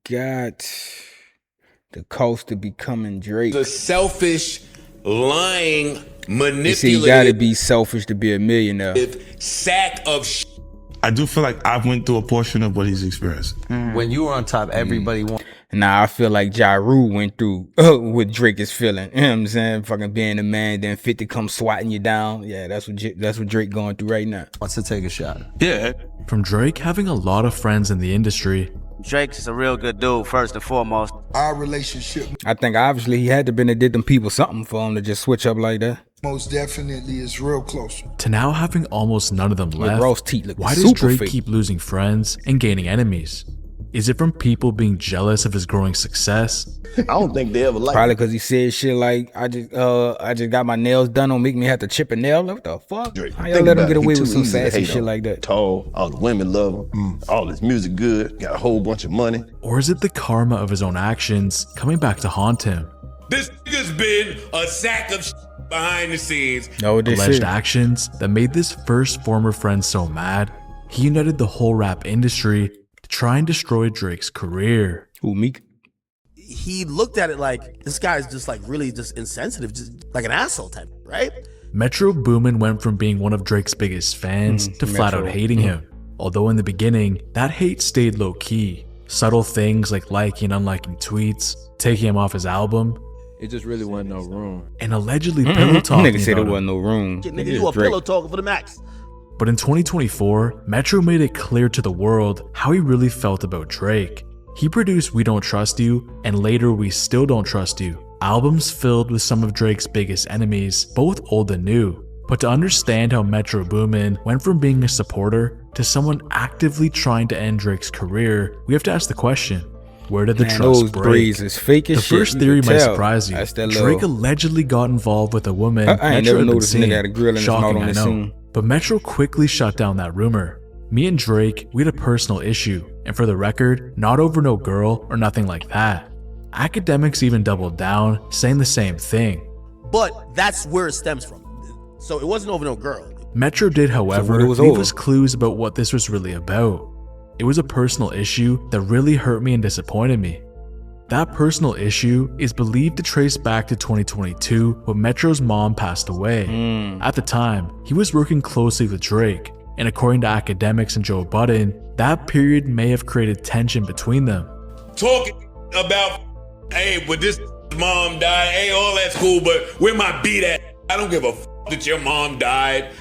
got the cost of becoming Drake. The selfish, lying, You see, you gotta manipulative be selfish to be a millionaire. sack of I do feel like I went through a portion of what he's experienced. When you were on top, everybody wanted. Nah, I feel like Ja Rule went through what Drake is feeling. You know what I'm saying? Fucking being a man, then 50 come swatting you down. Yeah, that's what Drake going through right now. Wants to take a shot. Yeah. From Drake having a lot of friends in the industry, Drake's a real good dude, first and foremost. Our relationship I think obviously he had to been did them people something for him to just switch up like that. most definitely is real close. to now having almost none of them left, Ross teeth looking why does super Drake fake. keep losing friends and gaining enemies? Is it from people being jealous of his growing success? I don't think they ever liked Probably because he said shit like, I just got my nails done, don't make me have to chip a nail. What the fuck? Drake. How y'all Think let him about get it. He away too with some easy to sassy hate shit on. like that? Tall, all the women love him, all his music good, got a whole bunch of money. Or is it the karma of his own actions coming back to haunt him? This nigga's been a sack of behind the scenes. No, this Alleged shit. actions that made this first former friend so mad, he united the whole rap industry to try and destroy Drake's career. Who, Meek? He looked at it like this guy's just like really just insensitive, just like an asshole type, right? Metro Boomin went from being one of Drake's biggest fans to flat out hating him. Although in the beginning, that hate stayed low key. Subtle things like liking and unliking tweets, taking him off his album, It just really wasn't no room. and allegedly pillow talking Nigga said about there him. wasn't no room. Nigga, Nigga, you a Drake. pillow talking for the max. But in 2024, Metro made it clear to the world how he really felt about Drake. He produced We Don't Trust You and later We Still Don't Trust You, albums filled with some of Drake's biggest enemies, both old and new. But to understand how Metro Boomin went from being a supporter to someone actively trying to end Drake's career, we have to ask the question, where did the Man, trust those break? braids is fake as The shit. first You theory can might tell. surprise you. That's that Drake little. allegedly got involved with a woman I ain't Metro never had been noticed a nigga seeing. had a grill in his mouth Shocking, on I the know. scene. But Metro quickly shut down that rumor. Me and Drake, we had a personal issue, and for the record, not over no girl or nothing like that. Academics even doubled down, saying the same thing. But that's where it stems from. So it wasn't over no girl. Metro did, however, it was leave over. us clues about what this was really about. It was a personal issue that really hurt me and disappointed me. That personal issue is believed to trace back to 2022 when Metro's mom passed away. At the time, he was working closely with Drake, and according to academics and Joe Budden, that period may have created tension between them. Talking about, hey, but this mom died. Hey, all that's cool, but where my beat at? I don't give a that your mom died.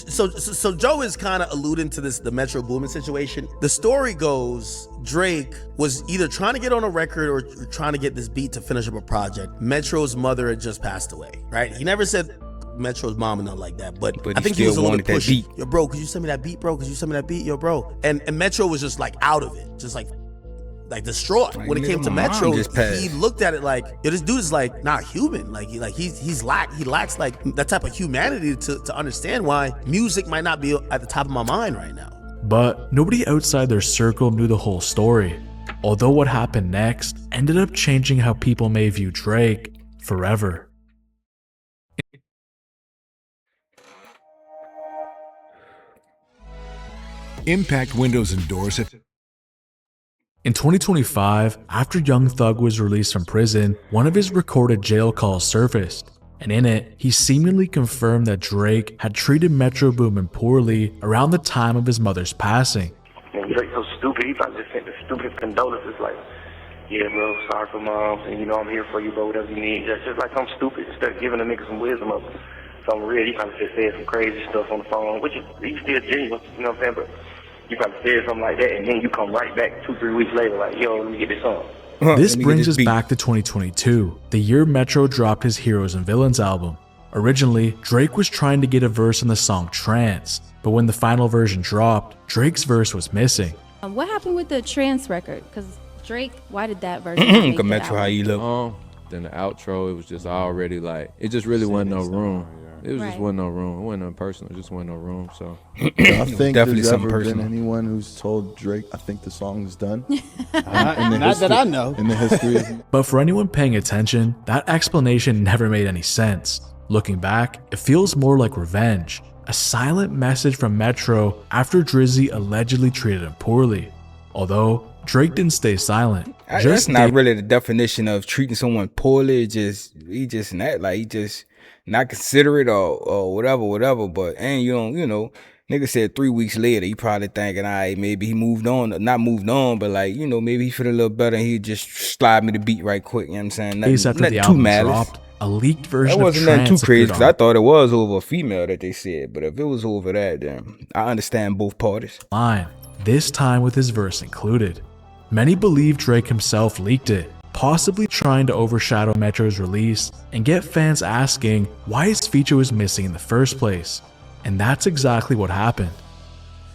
So Joe is kind of alluding to the Metro Boomin situation. The story goes Drake was either trying to get on a record or trying to get this beat to finish up a project. Metro's mother had just passed away, right? He never said Metro's mom and nothing like that, but But I he think he was a still little wanted that pushy. beat. Yo, bro, could you send me that beat, bro? Could you send me that beat? Yo, bro. And Metro was just like out of it, just like distraught. Like, When it nigga, came to my mom Metro, just passed. he looked at it like, yo, this dude is like not human. Like he lacks like that type of humanity to understand why music might not be at the top of my mind right now. But nobody outside their circle knew the whole story. Although what happened next ended up changing how people may view Drake forever. Impact Windows and Doors. In 2025, after Young Thug was released from prison, one of his recorded jail calls surfaced, and in it, he seemingly confirmed that Drake had treated Metro Boomin poorly around the time of his mother's passing. And Drake's so stupid, he probably just sent the stupidest condolences like, yeah, bro, sorry for mom, and you know I'm here for you, bro, whatever you need. Just like I'm stupid, instead of giving a nigga some wisdom of something real, he probably just said some crazy stuff on the phone, which is, he's still genuine, you know what I'm saying, but you probably said something like that, and then you come right back 2-3 weeks later like, yo, let me get this song. This Let me get brings this us beat. back to 2022, the year Metro dropped his Heroes and Villains album. Originally, Drake was trying to get a verse in the song Trance, but when the final version dropped, Drake's verse was missing. What happened with the Trance record? Because Drake, why did that version not make the Metro, how album? you look. Then the outro, it was just already like, it just really wasn't no room. It was just Right. wasn't no room. It wasn't no personal. It just wasn't no room. So I think definitely there's something ever personal. been anyone who's told Drake, I think the song is done. Not that I know. In the history of But for anyone paying attention, that explanation never made any sense. Looking back, it feels more like revenge, a silent message from Metro after Drizzy allegedly treated him poorly. Although, Drake didn't stay silent. That's not really the definition of treating someone poorly. He just not considerate or whatever. But nigga said 3 weeks later, he probably thinking, all right, maybe he moved on, not moved on, but like, maybe he feel a little better and he just slide me the beat right quick. You know what I'm saying? Days after the album dropped, a leaked version that of wasn't nothing Trance too crazy, appeared because I thought it was over a female that they said, but if it was over that, then I understand both parties. Line, this time with his verse included. Many believe Drake himself leaked it, possibly trying to overshadow Metro's release and get fans asking why his feature was missing in the first place. And that's exactly what happened.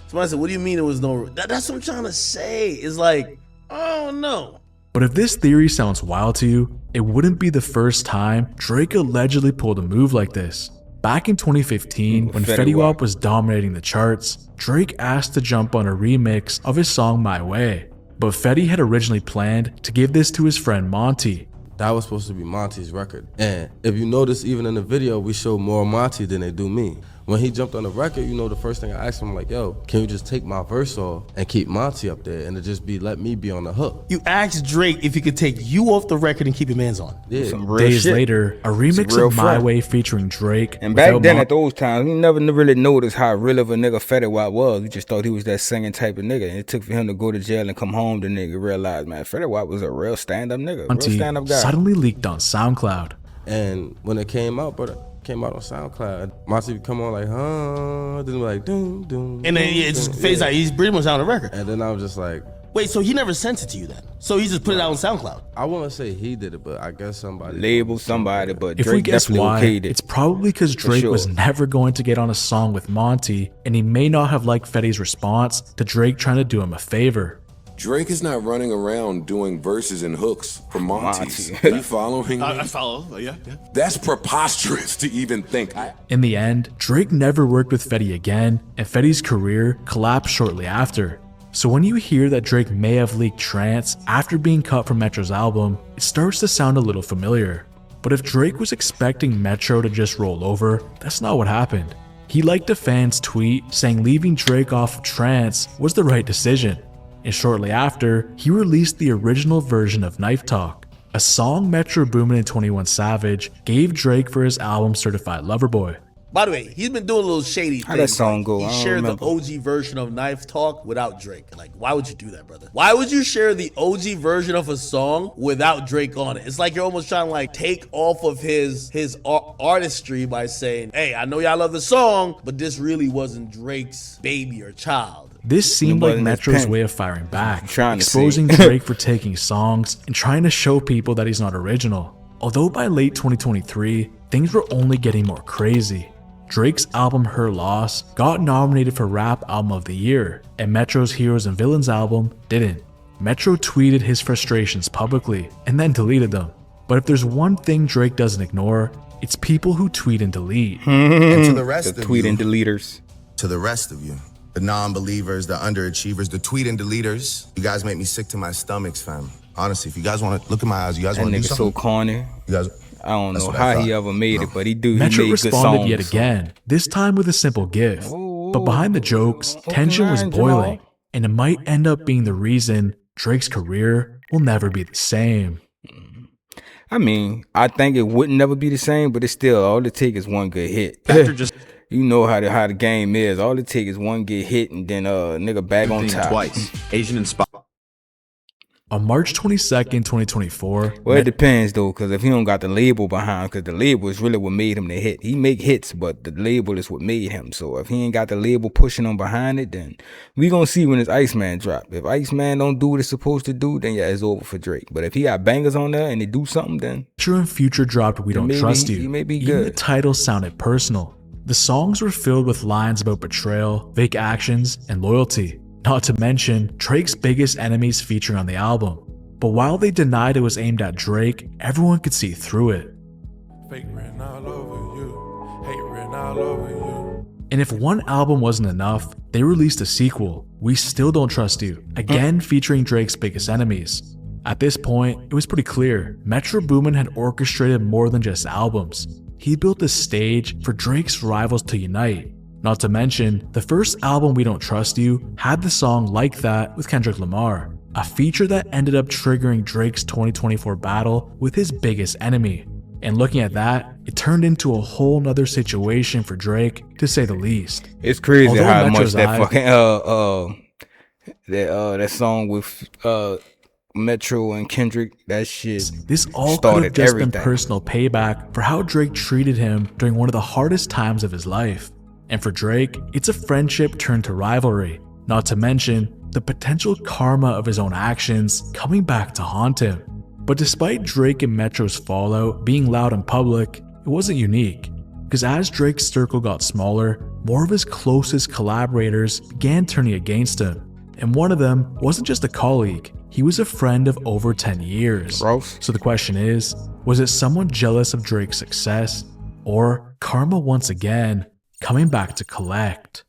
Somebody said, what do you mean it was no... That's what I'm trying to say. It's like, oh no. But if this theory sounds wild to you, it wouldn't be the first time Drake allegedly pulled a move like this. Back in 2015, when Fetty Wap was dominating the charts, Drake asked to jump on a remix of his song My Way. But Fetty had originally planned to give this to his friend Monty. That was supposed to be Monty's record. And if you notice, even in the video, we show more Monty than they do me. When he jumped on the record, the first thing I asked him, like, yo, can you just take my verse off and keep Monty up there and it just let me be on the hook? You asked Drake if he could take you off the record and keep your mans on. Yeah. Days later, a remix of My Way featuring Drake. And back then at those times, we never really noticed how real of a nigga Fetty Wap was. We just thought he was that singing type of nigga. And it took for him to go to jail and come home, the nigga realized, man, Fetty Wap was a real stand-up nigga, real stand-up guy. Suddenly leaked on SoundCloud. And when it came out, came out on SoundCloud, Monty would come on like, huh, then like, doom, doom. And then it just fades out. He's pretty much on the record. And then I was just like, wait, so he never sent it to you then? So he just put it out on SoundCloud? I wouldn't say he did it, but I guess somebody labeled somebody. But if Drake we guess definitely why, okayed it. It's probably because Drake was never going to get on a song with Monty, and he may not have liked Fetty's response to Drake trying to do him a favor. Drake is not running around doing verses and hooks for Monty's. Are you following me? I follow, yeah. That's preposterous to even think. In the end, Drake never worked with Fetty again, and Fetty's career collapsed shortly after. So when you hear that Drake may have leaked Trance after being cut from Metro's album, it starts to sound a little familiar. But if Drake was expecting Metro to just roll over, that's not what happened. He liked a fan's tweet saying leaving Drake off of Trance was the right decision. And shortly after, he released the original version of Knife Talk, a song Metro Boomin and 21 Savage gave Drake for his album Certified Lover Boy. By the way, he's been doing a little shady things. How that song go? He shared the OG version of Knife Talk without Drake. Like, why would you do that, brother? Why would you share the OG version of a song without Drake on it? It's like you're almost trying to like take off of his artistry by saying, hey, I know y'all love the song, but this really wasn't Drake's baby or child. This seemed like Metro's way of firing back, exposing Drake for taking songs and trying to show people that he's not original. Although by late 2023, things were only getting more crazy. Drake's album Her Loss got nominated for Rap Album of the Year, and Metro's Heroes and Villains album didn't. Metro tweeted his frustrations publicly and then deleted them. But if there's one thing Drake doesn't ignore, it's people who tweet and delete. And to the rest the of tweet you, and deleters. To the rest of you, the non-believers, the underachievers, the tweet and deleters, you guys make me sick to my stomachs, fam. Honestly, if you guys want to look in my eyes, you guys want to do something. That nigga so corny. You guys, I don't know how he ever made it, but he made good songs. Metro responded yet again, this time with a simple gif. But behind the jokes, tension was boiling, and it might end up being the reason Drake's career will never be the same. I mean, I think it wouldn't never be the same, but it's still, all it takes is one good hit. You know how the game is. All it takes is one good hit, and then nigga back on top. Twice. Asian inspired. On March 22nd, 2024... Well, it depends, though, because if he don't got the label behind, because the label is really what made him the hit. He make hits, but the label is what made him. So if he ain't got the label pushing him behind it, then we gonna see when his Iceman drop. If Iceman don't do what it's supposed to do, then yeah, it's over for Drake. But if he got bangers on there and they do something, then... True and Future dropped We Don't Trust You. He may be Even good. the title sounded personal. The songs were filled with lines about betrayal, fake actions, and loyalty. Not to mention, Drake's biggest enemies featuring on the album. But while they denied it was aimed at Drake, everyone could see through it. Fake written all over you, hate written all over you. And if one album wasn't enough, they released a sequel, We Still Don't Trust You, again featuring Drake's biggest enemies. At this point, it was pretty clear, Metro Boomin had orchestrated more than just albums. He built a stage for Drake's rivals to unite. Not to mention, the first album We Don't Trust You had the song Like That with Kendrick Lamar, a feature that ended up triggering Drake's 2024 battle with his biggest enemy. And looking at that, it turned into a whole nother situation for Drake, to say the least. It's crazy Although how Metro's much that Eye- fucking that song with Metro and Kendrick, that shit This all could have started just everything. been personal payback for how Drake treated him during one of the hardest times of his life. And for Drake, it's a friendship turned to rivalry, not to mention the potential karma of his own actions coming back to haunt him. But despite Drake and Metro's fallout being loud in public, it wasn't unique. Because as Drake's circle got smaller, more of his closest collaborators began turning against him. And one of them wasn't just a colleague, he was a friend of over 10 years. Gross. So the question is, was it someone jealous of Drake's success? Or karma once again coming back to collect?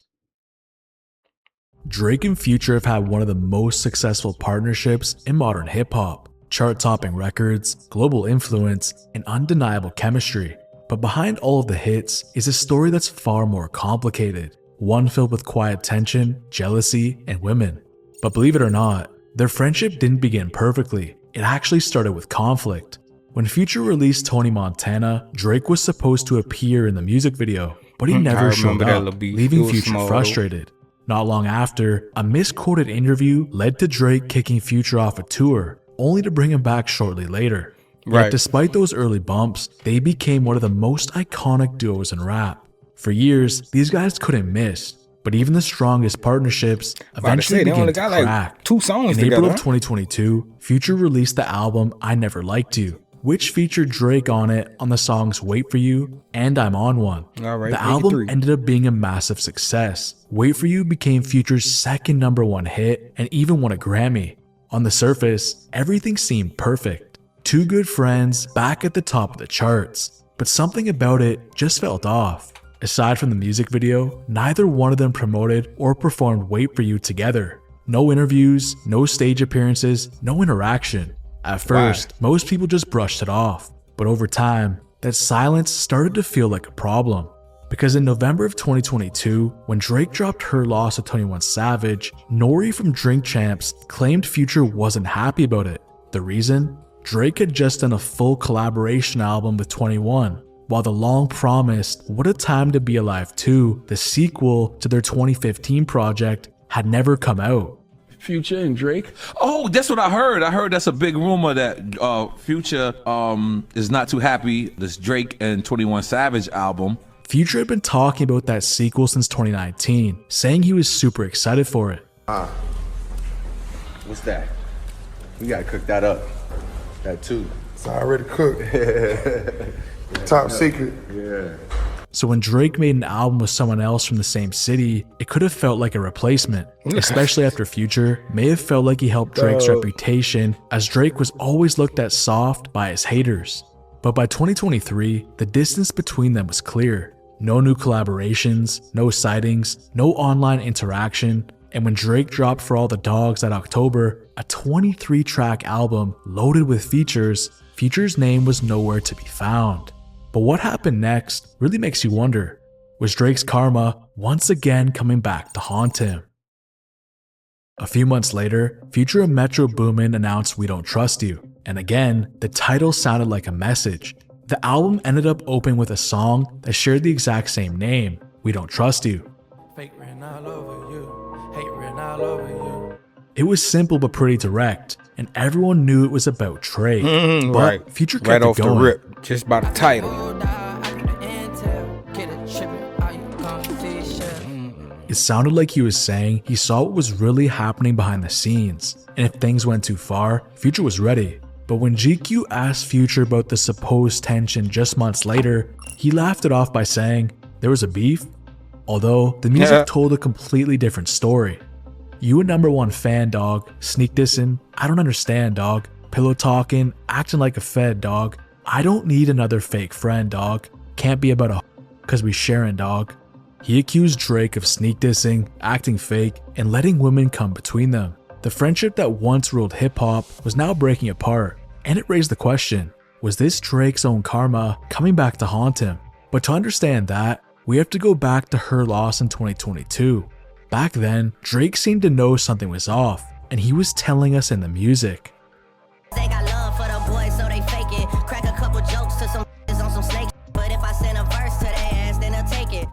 Drake and Future have had one of the most successful partnerships in modern hip-hop. Chart-topping records, global influence, and undeniable chemistry. But behind all of the hits is a story that's far more complicated. One filled with quiet tension, jealousy, and women. But believe it or not, their friendship didn't begin perfectly. It actually started with conflict. When Future released Tony Montana, Drake was supposed to appear in the music video, but he I never showed remember that up, little beef. leaving It was Future small, though. frustrated. Not long after, a misquoted interview led to Drake kicking Future off a tour, only to bring him back shortly later. Yet Right. despite those early bumps, they became one of the most iconic duos in rap. For years, these guys couldn't miss, but even the strongest partnerships eventually they began only to got like crack. 2 songs In April together. of 2022, Future released the album I Never Liked You, which featured Drake on it on the songs Wait For You and I'm On One. All right, The make it album 3. ended up being a massive success. Wait For You became Future's second #1 hit and even won a Grammy. On the surface, everything seemed perfect. 2 good friends back at the top of the charts, but something about it just felt off. Aside from the music video, neither one of them promoted or performed Wait For You together. No interviews, no stage appearances, no interaction. At first, most people just brushed it off, but over time, that silence started to feel like a problem. Because in November of 2022, when Drake dropped Her Loss to 21 Savage, Nori from Drink Champs claimed Future wasn't happy about it. The reason? Drake had just done a full collaboration album with 21, while the long-promised What a Time to Be Alive 2, the sequel to their 2015 project, had never come out. Future and Drake. Oh, that's what I heard. I heard that's a big rumor that Future is not too happy this Drake and 21 Savage album. Future had been talking about that sequel since 2019, saying he was super excited for it. What's that? We gotta cook that up. That too. It's already cooked. Top secret. Yeah. So when Drake made an album with someone else from the same city, it could have felt like a replacement, especially after Future may have felt like he helped Drake's reputation, as Drake was always looked at soft by his haters. But by 2023, the distance between them was clear. No new collaborations, no sightings, no online interaction, and when Drake dropped For All the Dogs that October, a 23-track album loaded with features, Future's name was nowhere to be found. But what happened next really makes you wonder, was Drake's karma once again coming back to haunt him? A few months later, Future and Metro Boomin announced We Don't Trust You, and again, the title sounded like a message. The album ended up opening with a song that shared the exact same name, We Don't Trust You. Fake written all over you. Hate written all over you. It was simple but pretty direct, and everyone knew it was about Drake. But Right. Future kept Right it off going. the rip, just by the title. It sounded like he was saying he saw what was really happening behind the scenes, and if things went too far, Future was ready. But when GQ asked Future about the supposed tension just months later, he laughed it off by saying there was a beef, although the music told a completely different story. You a #1 fan, dog, sneak dissing, I don't understand, dog, pillow talking, acting like a fed, dog, I don't need another fake friend, dog, can't be about a cause we sharing, dog. He accused Drake of sneak dissing, acting fake, and letting women come between them. The friendship that once ruled hip-hop was now breaking apart, and it raised the question, was this Drake's own karma coming back to haunt him? But to understand that, we have to go back to Her Loss in 2022. Back then, Drake seemed to know something was off, and he was telling us in the music. They got love for the boys, so they fake it. Crack a couple jokes to some on some snake. But if I send a verse to their ass, then they'll take it.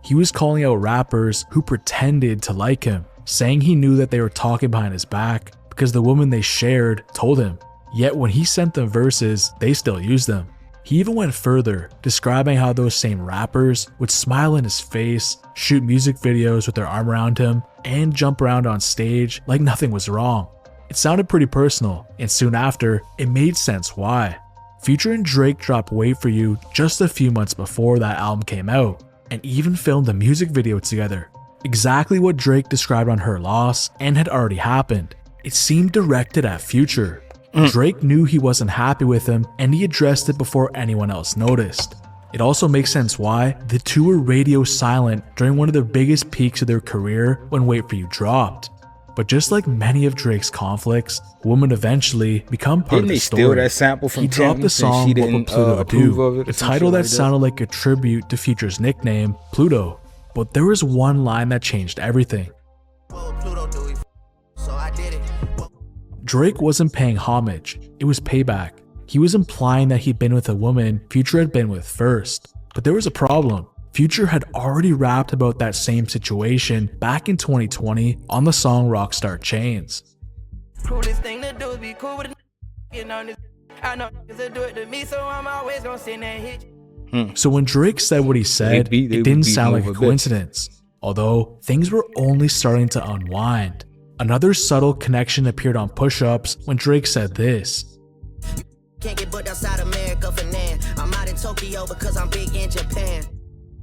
He was calling out rappers who pretended to like him, saying he knew that they were talking behind his back because the woman they shared told him. Yet when he sent them verses, they still used them. He even went further, describing how those same rappers would smile in his face, shoot music videos with their arm around him, and jump around on stage like nothing was wrong. It sounded pretty personal, and soon after, it made sense why. Future and Drake dropped Wait For You just a few months before that album came out, and even filmed a music video together. Exactly what Drake described on Her Loss and had already happened. It seemed directed at Future. Drake knew he wasn't happy with him, and he addressed it before anyone else noticed. It also makes sense why the two were radio silent during one of the biggest peaks of their career when Wait For You dropped. But just like many of Drake's conflicts, women eventually become part of the story. Steal that sample from he dropped the Tim since song she What didn't Would Pluto approve Do, of it or a some title shit that like that? sounded like a tribute to Future's nickname, Pluto. But there was one line that changed everything. Drake wasn't paying homage, it was payback. He was implying that he'd been with a woman Future had been with first. But there was a problem. Future had already rapped about that same situation back in 2020 on the song Rockstar Chains. Coolest thing to do is be cool with a I know to do it to me, so I'm always gonna send that hit. So when Drake said what he said, they it would didn't beat sound like over a bitch. coincidence. Although things were only starting to unwind. Another subtle connection appeared on push-ups when Drake said this. Can't get booked outside America for nan. I'm out in Tokyo because I'm big in Japan.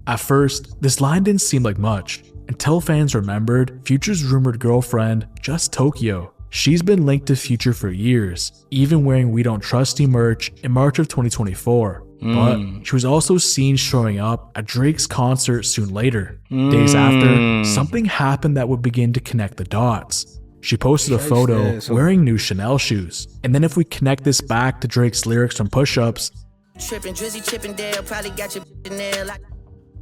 At first, this line didn't seem like much, until fans remembered Future's rumored girlfriend, Just Tokyo. She's been linked to Future for years, even wearing We Don't Trust You merch in March of 2024. But she was also seen showing up at Drake's concert soon later. Days after, something happened that would begin to connect the dots. She posted a photo wearing new Chanel shoes. And then if we connect this back to Drake's lyrics from Push-Ups, Trippin' Drizzy Chippendale probably got your nail like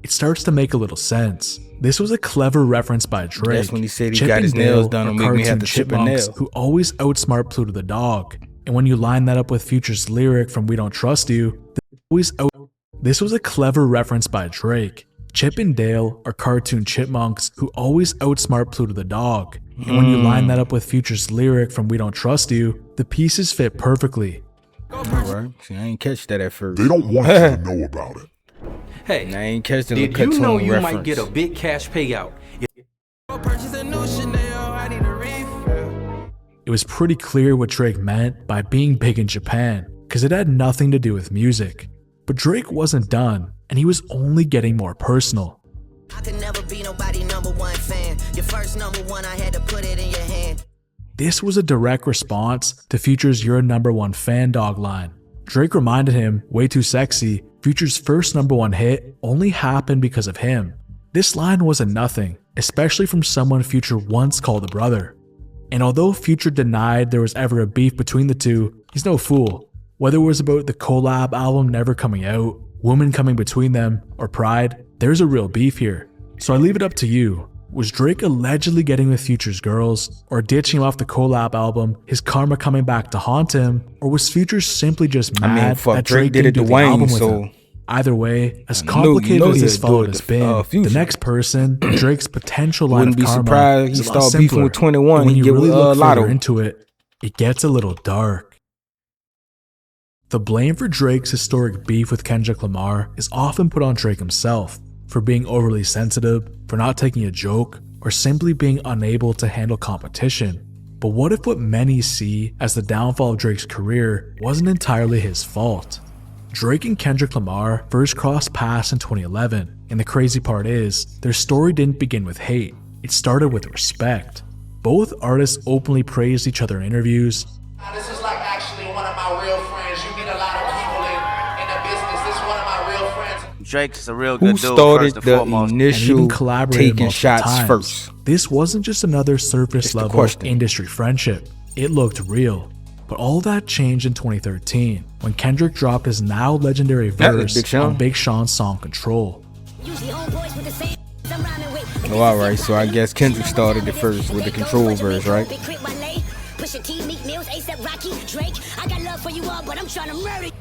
it starts to make a little sense. This was a clever reference by Drake. That's when he said he Chip got his and nails Dale done are and make me have cartoon to chip a chipmunks nail. who always outsmart Pluto the dog. And when you line that up with Future's lyric from We Don't Trust You, this was a clever reference by Drake. Chip and Dale are cartoon chipmunks who always outsmart Pluto the dog. And when you line that up with Future's lyric from We Don't Trust You, the pieces fit perfectly. Alright, see, I ain't catch that at first. They don't want you to know about it. Hey, I ain't catch the did little you know cartoon you reference. might get a big cash payout? It was pretty clear what Drake meant by being big in Japan, because it had nothing to do with music. But Drake wasn't done, and he was only getting more personal. I could never be nobody #1 fan. Your first #1, I had to put it in your hand. This was a direct response to Future's You're a #1 fan dog line. Drake reminded him, Way Too Sexy, Future's first #1 hit only happened because of him. This line wasn't nothing, especially from someone Future once called a brother. And although Future denied there was ever a beef between the two, he's no fool. Whether it was about the collab album never coming out, women coming between them, or pride, there's a real beef here. So I leave it up to you. Was Drake allegedly getting with Future's girls, or ditching him off the collab album, his karma coming back to haunt him, or was Future simply just mad fuck, that Drake Drake did it didn't to do the album Wayne, with so him? Either way, as you know complicated as he'd this do fallout it has to, been, the Future. next person, Drake's potential line Wouldn't of be karma surprised is he a lot start beefing simpler. with 21 And when and you get really with, look Lotto. further into it, it gets a little dark. The blame for Drake's historic beef with Kendrick Lamar is often put on Drake himself, for being overly sensitive, for not taking a joke, or simply being unable to handle competition. But what if what many see as the downfall of Drake's career wasn't entirely his fault? Drake and Kendrick Lamar first crossed paths in 2011, and the crazy part is, their story didn't begin with hate, it started with respect. Both artists openly praised each other in interviews. This is like actually one of my real friends. You meet a lot of people in the business. This is one of my real friends. Drake's a real good Who dude, started first and the foremost. And initial even collaborated taking multiple shots times. first? This wasn't just another surface level question. industry friendship. It looked real. But all that changed in 2013 when Kendrick dropped his now legendary That was verse Big Sean. on Big Sean's song Control. Oh, alright, so I guess Kendrick started it first with the Control verse, right? I got love for you all, but I'm trying to murder.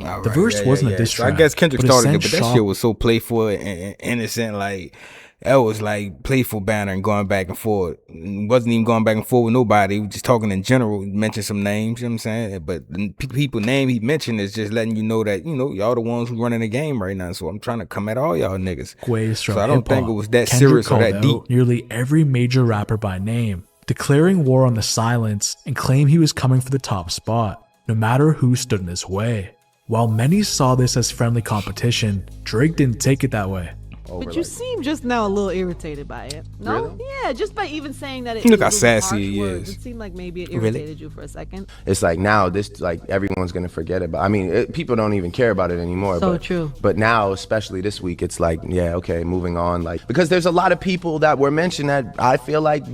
All The right, verse wasn't a diss So I track, guess Kendrick but it started it, sent but that shock- shit was so playful and innocent. Like that was like playful banter and going back and forth. It wasn't even going back and forth with nobody. He was just talking in general. He mentioned some names, you know what I'm saying? But the people name he mentioned is just letting you know that, you know, y'all the ones who running the game right now. So I'm trying to come at all y'all niggas. Ways from So I don't think hip-hop. it was that Kendrick serious or called that out deep. nearly every major rapper by name, declaring war on the silence and claimed he was coming for the top spot, no matter who stood in his way. While many saw this as friendly competition, Drake didn't take it that way. But you seem just now a little irritated by it. No? Really? Yeah, just by even saying that it Look how was sassy harsh he words. is. It seemed like maybe it Really? irritated you for a second. It's like now this, like everyone's gonna forget about. I mean, people don't even care about it anymore. So but, true. But now, especially this week, it's like, yeah, okay, moving on. Like because there's a lot of people that were mentioned that I feel like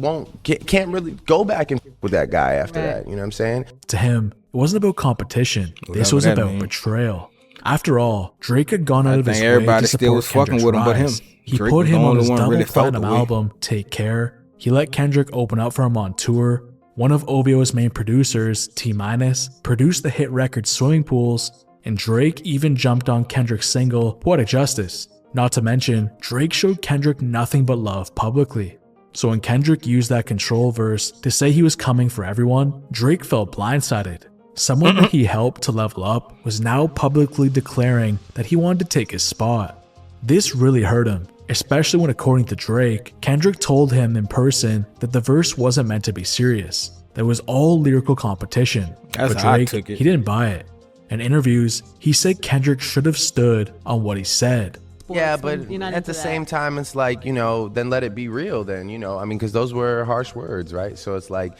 can't really go back and with that guy after that. You know what I'm saying? To him, it wasn't about competition. This Whatever was that about mean. betrayal. After all, Drake had gone out of his think way everybody to still support was fucking Kendrick's with him but him. rise. He Drake put was the him on only his one double really felt platinum the way. album, Take Care. He let Kendrick open up for him on tour. One of OVO's main producers, T-Minus, produced the hit record Swimming Pools, and Drake even jumped on Kendrick's single, Poetic Justice. Not to mention, Drake showed Kendrick nothing but love publicly. So when Kendrick used that Control verse to say he was coming for everyone, Drake felt blindsided. Someone that he helped to level up was now publicly declaring that he wanted to take his spot. This really hurt him, especially when, according to Drake, Kendrick told him in person that the verse wasn't meant to be serious, that it was all lyrical competition. That's But how I Drake, took it. he didn't buy it. In interviews, he said Kendrick should have stood on what he said. Yeah, but at the same time, it's like, you know, then let it be real. Then, you know, I mean, because those were harsh words, right? So it's like,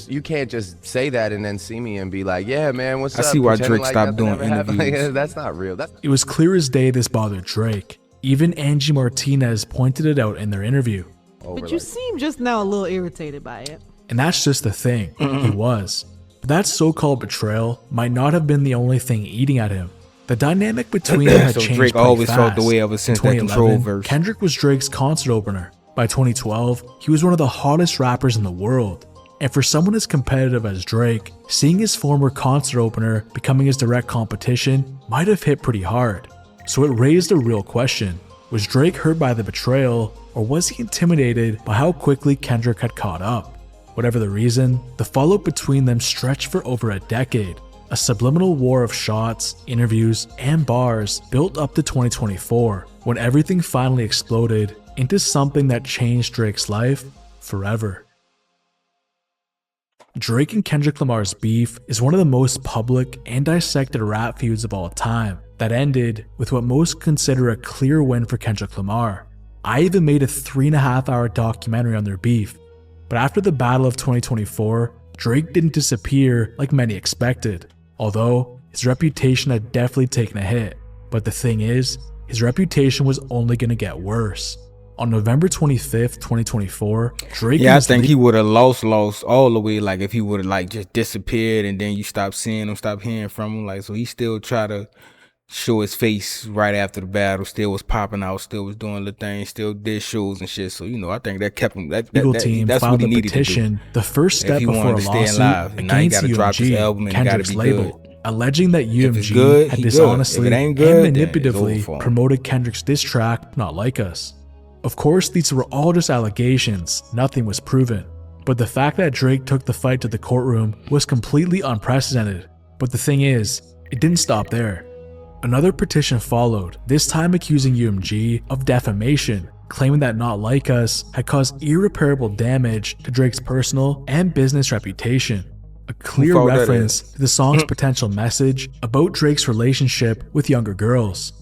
you can't just say that and then see me and be like, yeah, man, what's I up? see why Pretending Drake like stopped nothing doing ever happened. interviews. Like, that's not real. It was clear as day this bothered Drake. Even Angie Martinez pointed it out in their interview. But you seem just now a little irritated by it. And that's just the thing, he was. But that so-called betrayal might not have been the only thing eating at him. The dynamic between them had So changed Drake pretty always felt the fast. way ever since In that Control 2011, verse. Kendrick was Drake's concert opener. By 2012, he was one of the hottest rappers in the world. And for someone as competitive as Drake, seeing his former concert opener becoming his direct competition might have hit pretty hard. So it raised a real question. Was Drake hurt by the betrayal, or was he intimidated by how quickly Kendrick had caught up? Whatever the reason, the fallout between them stretched for over a decade. A subliminal war of shots, interviews, and bars built up to 2024, when everything finally exploded into something that changed Drake's life forever. Drake and Kendrick Lamar's beef is one of the most public and dissected rap feuds of all time that ended with what most consider a clear win for Kendrick Lamar. I even made a 3.5-hour documentary on their beef, but after the battle of 2024, Drake didn't disappear like many expected, although his reputation had definitely taken a hit. But the thing is, his reputation was only going to get worse. On November 25th, 2024, Drake Yeah, and I his think he would have lost all the way. Like if he would have like just disappeared and then you stop seeing him, stop hearing from him. Like so, he still tried to show his face right after the battle. Still was popping out. Still was doing the thing. Still did shows and shit. So you know, I think that kept him. legal team that's filed what a he needed petition, to do. the first step If he before wanted a to stay lawsuit alive, and now he against gotta drop his UMG, album and it gotta Kendrick's be label, good. alleging that If UMG it's good, had he good. dishonestly If it ain't good, and then it's over manipulatively for him. promoted Kendrick's diss track, Not Like Us. Of course, these were all just allegations, nothing was proven. But the fact that Drake took the fight to the courtroom was completely unprecedented. But the thing is, it didn't stop there. Another petition followed, this time accusing UMG of defamation, claiming that Not Like Us had caused irreparable damage to Drake's personal and business reputation. A clear followed that reference to the song's potential message about Drake's relationship with younger girls.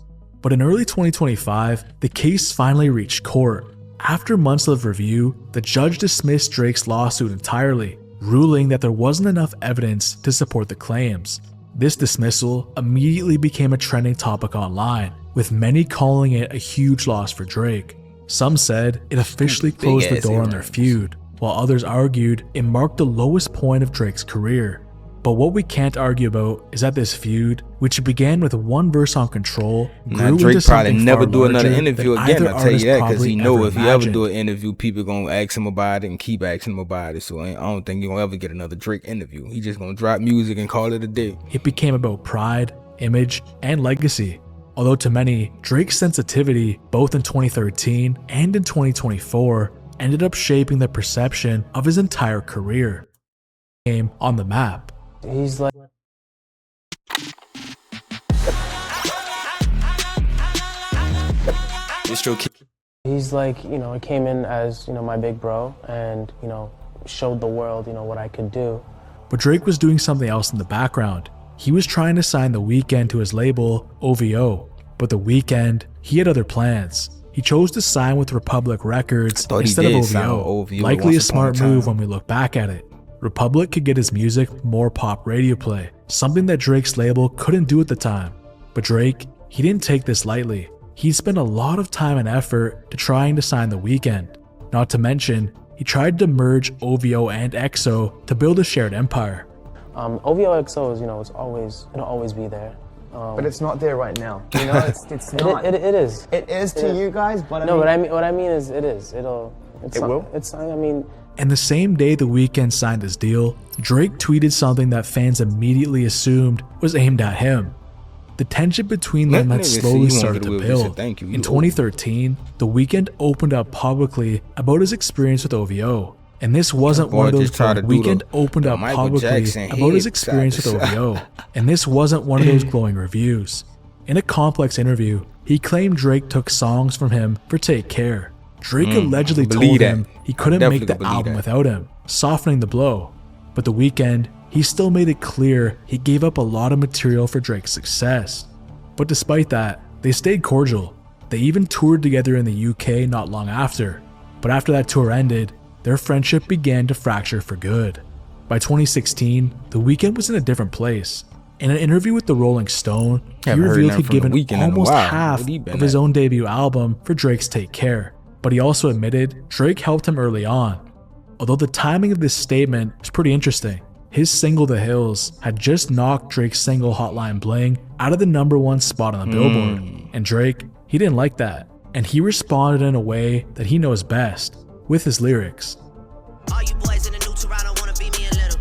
But in early 2025, the case finally reached court. After months of review, the judge dismissed Drake's lawsuit entirely, ruling that there wasn't enough evidence to support the claims. This dismissal immediately became a trending topic online, with many calling it a huge loss for Drake. Some said it officially closed the door on their feud, while others argued it marked the lowest point of Drake's career. But what we can't argue about is that this feud, which began with one verse on Control, grew Drake into probably something never far do another larger interview than again. either I'll tell you artist that, because probably he know ever if he ever imagined. do an interview, people gonna ask him about it and keep asking him about it. So I don't think you're gonna ever get another Drake interview. He just gonna drop music and call it a day. It became about pride, image, and legacy. Although to many, Drake's sensitivity, both in 2013 and in 2024, ended up shaping the perception of his entire career. Came on the map. He's like he's like, you know, I came in as, you know, my big bro and, you know, showed the world, you know, what I could do. But Drake was doing something else in the background. He was trying to sign The Weeknd to his label, OVO. But The Weeknd, he had other plans. He chose to sign with Republic Records instead of OVO. Likely a smart move when we look back at it. Republic could get his music more pop radio play, something that Drake's label couldn't do at the time. But Drake, he didn't take this lightly. He spent a lot of time and effort to trying to sign The Weeknd. Not to mention, he tried to merge OVO and EXO to build a shared empire. OVO XO is, you know, it'll always be there. But it's not there right now. You know, it's not. It is. It is to you guys, but no, what I mean is it is. It will. I mean. And the same day The Weeknd signed his deal, Drake tweeted something that fans immediately assumed was aimed at him. The tension between them had slowly started to build. In 2013, The Weeknd opened up publicly about his experience with OVO. And this wasn't one of those Weeknd opened up publicly about his experience with OVO. And this wasn't one of those glowing reviews. In a Complex interview, he claimed Drake took songs from him for Take Care. Drake allegedly told him he couldn't make the album without him, softening the blow. But The Weeknd, he still made it clear he gave up a lot of material for Drake's success. But despite that, they stayed cordial. They even toured together in the UK not long after. But after that tour ended, their friendship began to fracture for good. By 2016, The Weeknd was in a different place. In an interview with the Rolling Stone, he revealed he'd given almost half of his own debut album for Drake's Take Care. But he also admitted Drake helped him early on. Although the timing of this statement is pretty interesting. His single The Hills had just knocked Drake's single Hotline Bling out of the #1 spot on the Billboard. And Drake, he didn't like that. And he responded in a way that he knows best, with his lyrics. All you boys in the new Toronto wanna be me a little.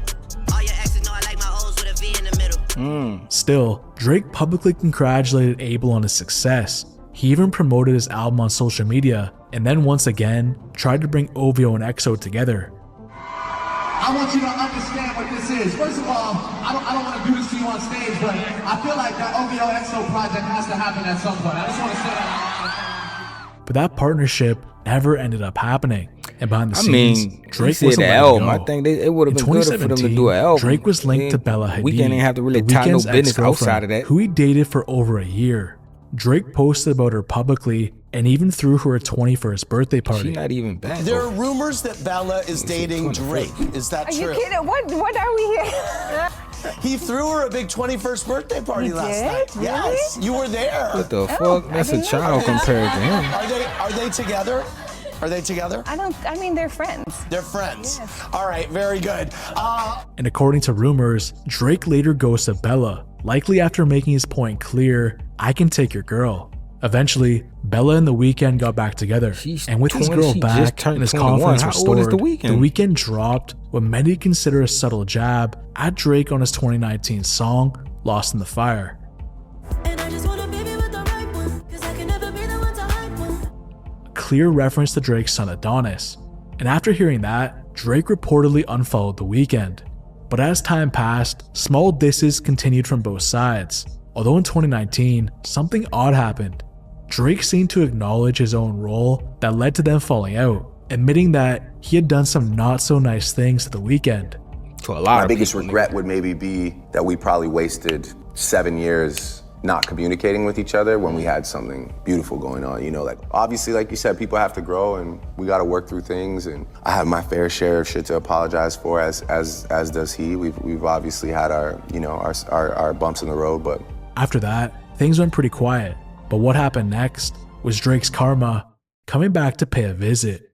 All your exes know I like my O's with a V in the middle. Still, Drake publicly congratulated Abel on his success. He even promoted his album on social media, and then once again, tried to bring OVO and EXO together. I want you to understand what this is. First of all, I don't want to do this to you on stage, but I feel like that OVO EXO project has to happen at some point. I just want to say that. But that partnership never ended up happening. And behind the scenes, Drake wasn't the letting album. go. I think it would have been good for them to 2017, do an album. Drake was linked to Bella Hadid, We can't even have to really The tie no Weeknd's business outside ex-girlfriend, of that. who he dated for over a year. Drake posted about her publicly and even threw her a 21st birthday party. She's not even back. There are rumors that Bella is dating Drake. Is that true? Are you kidding? What are we here? He threw her a big 21st birthday party last night. Really? Yes, you were there. What the fuck? That's a child compared to him. Are they together? Are they together? I mean, they're friends. They're friends. Yes. All right, very good. And according to rumors, Drake later ghosted Bella, likely after making his point clear, I can take your girl. Eventually, Bella and The Weeknd got back together, and with his girl back and his confidence restored, The Weeknd dropped what many consider a subtle jab at Drake on his 2019 song, Lost in the Fire. A clear reference to Drake's son Adonis. And after hearing that, Drake reportedly unfollowed The Weeknd. But as time passed, small disses continued from both sides. Although in 2019, something odd happened. Drake seemed to acknowledge his own role that led to them falling out, admitting that he had done some not so nice things to The Weeknd. To a lot My biggest regret would maybe be that we probably wasted 7 years not communicating with each other when we had something beautiful going on. You know, like obviously, like you said, people have to grow and we got to work through things. And I have my fair share of shit to apologize for, as does he. We've obviously had our, you know, our bumps in the road, but. After that, things went pretty quiet. But what happened next was Drake's karma coming back to pay a visit.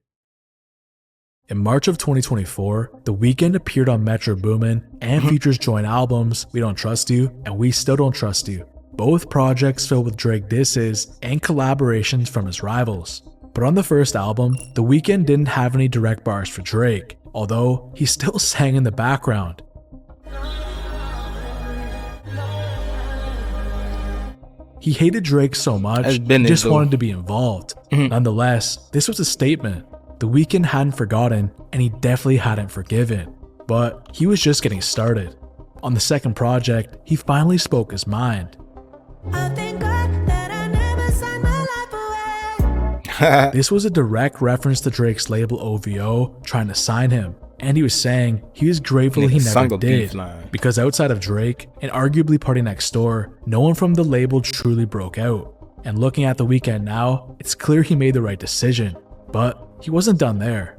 In March of 2024, The Weeknd appeared on Metro Boomin and Future's joint albums We Don't Trust You and We Still Don't Trust You, both projects filled with Drake disses and collaborations from his rivals. But on the first album, The Weeknd didn't have any direct bars for Drake, although he still sang in the background. He hated Drake so much, he just wanted to be involved. Nonetheless, this was a statement. The Weeknd hadn't forgotten, and he definitely hadn't forgiven. But he was just getting started. On the second project, he finally spoke his mind. This was a direct reference to Drake's label OVO trying to sign him, and he was saying he was grateful he never did, because outside of Drake and arguably Party Next Door, no one from the label truly broke out. And looking at The Weeknd now, it's clear he made the right decision, but he wasn't done there.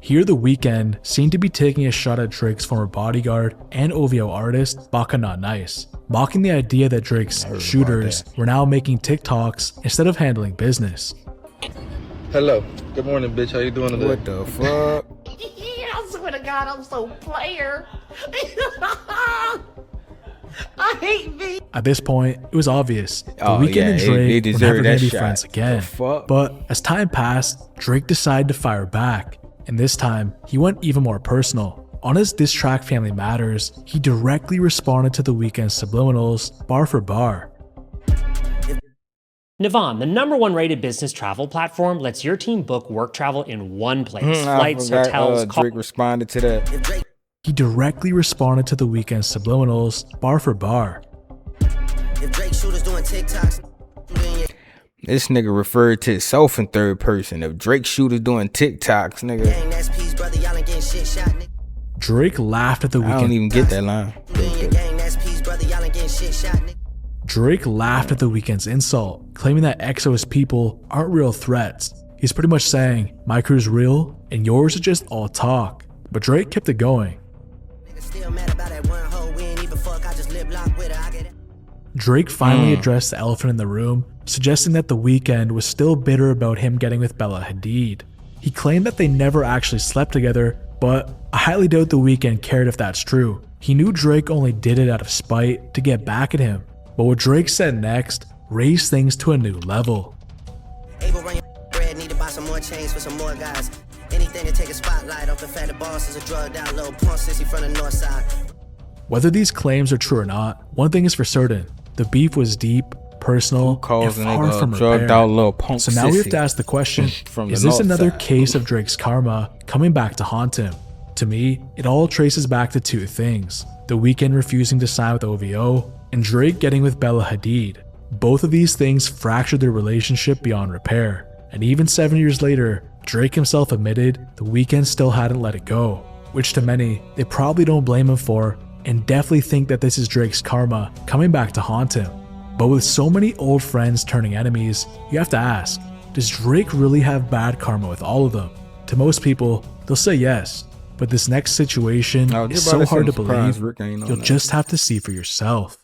Here The Weeknd seemed to be taking a shot at Drake's former bodyguard and OVO artist, Baka Not Nice, mocking the idea that Drake's shooters were now making TikToks instead of handling business. Hello. Good morning, bitch. How you doing today? What the fuck? I swear to God, I'm so player. I hate me. At this point, it was obvious The Weeknd and Drake were never going to be friends again. But as time passed, Drake decided to fire back, and this time he went even more personal. On his diss track Family Matters, he directly responded to The Weeknd's subliminals bar for bar. Navan, the #1 rated business travel platform, lets your team book work travel in one place. Flights, hotels, Drake responded to that. He directly responded to The Weeknd's subliminals bar for bar. If Drake shooters doing TikToks, This nigga referred to himself in third person. If Drake shooters doing TikToks, nigga. Drake laughed at The Weeknd. I don't even get that line. Drake laughed at The Weeknd's insult, claiming that EXO's people aren't real threats. He's pretty much saying, my crew's real, and yours is just all talk. But Drake kept it going. Drake finally addressed the elephant in the room, suggesting that The Weeknd was still bitter about him getting with Bella Hadid. He claimed that they never actually slept together, but I highly doubt The Weeknd cared if that's true. He knew Drake only did it out of spite to get back at him. But what Drake said next raised things to a new level. Whether these claims are true or not, one thing is for certain. The beef was deep, personal, and far from repair. So now we have to ask the question, is this another case of Drake's karma coming back to haunt him? To me, it all traces back to two things. The Weeknd refusing to sign with OVO, and Drake getting with Bella Hadid. Both of these things fractured their relationship beyond repair. And even 7 years later, Drake himself admitted The Weeknd still hadn't let it go, which to many, they probably don't blame him for, and definitely think that this is Drake's karma coming back to haunt him. But with so many old friends turning enemies, you have to ask, does Drake really have bad karma with all of them? To most people, they'll say yes, but this next situation is so hard to believe, you'll just have to see for yourself.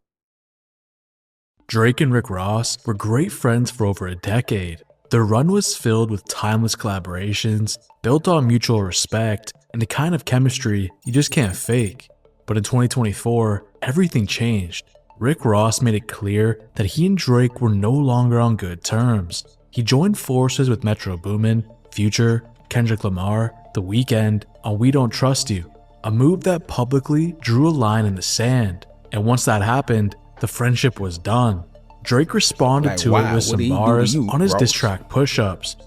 Drake and Rick Ross were great friends for over a decade. Their run was filled with timeless collaborations, built on mutual respect, and the kind of chemistry you just can't fake. But in 2024, everything changed. Rick Ross made it clear that he and Drake were no longer on good terms. He joined forces with Metro Boomin, Future, Kendrick Lamar, The Weeknd on We Don't Trust You, a move that publicly drew a line in the sand. And once that happened, the friendship was done. Drake responded to it with some bars on his diss track Push-Ups.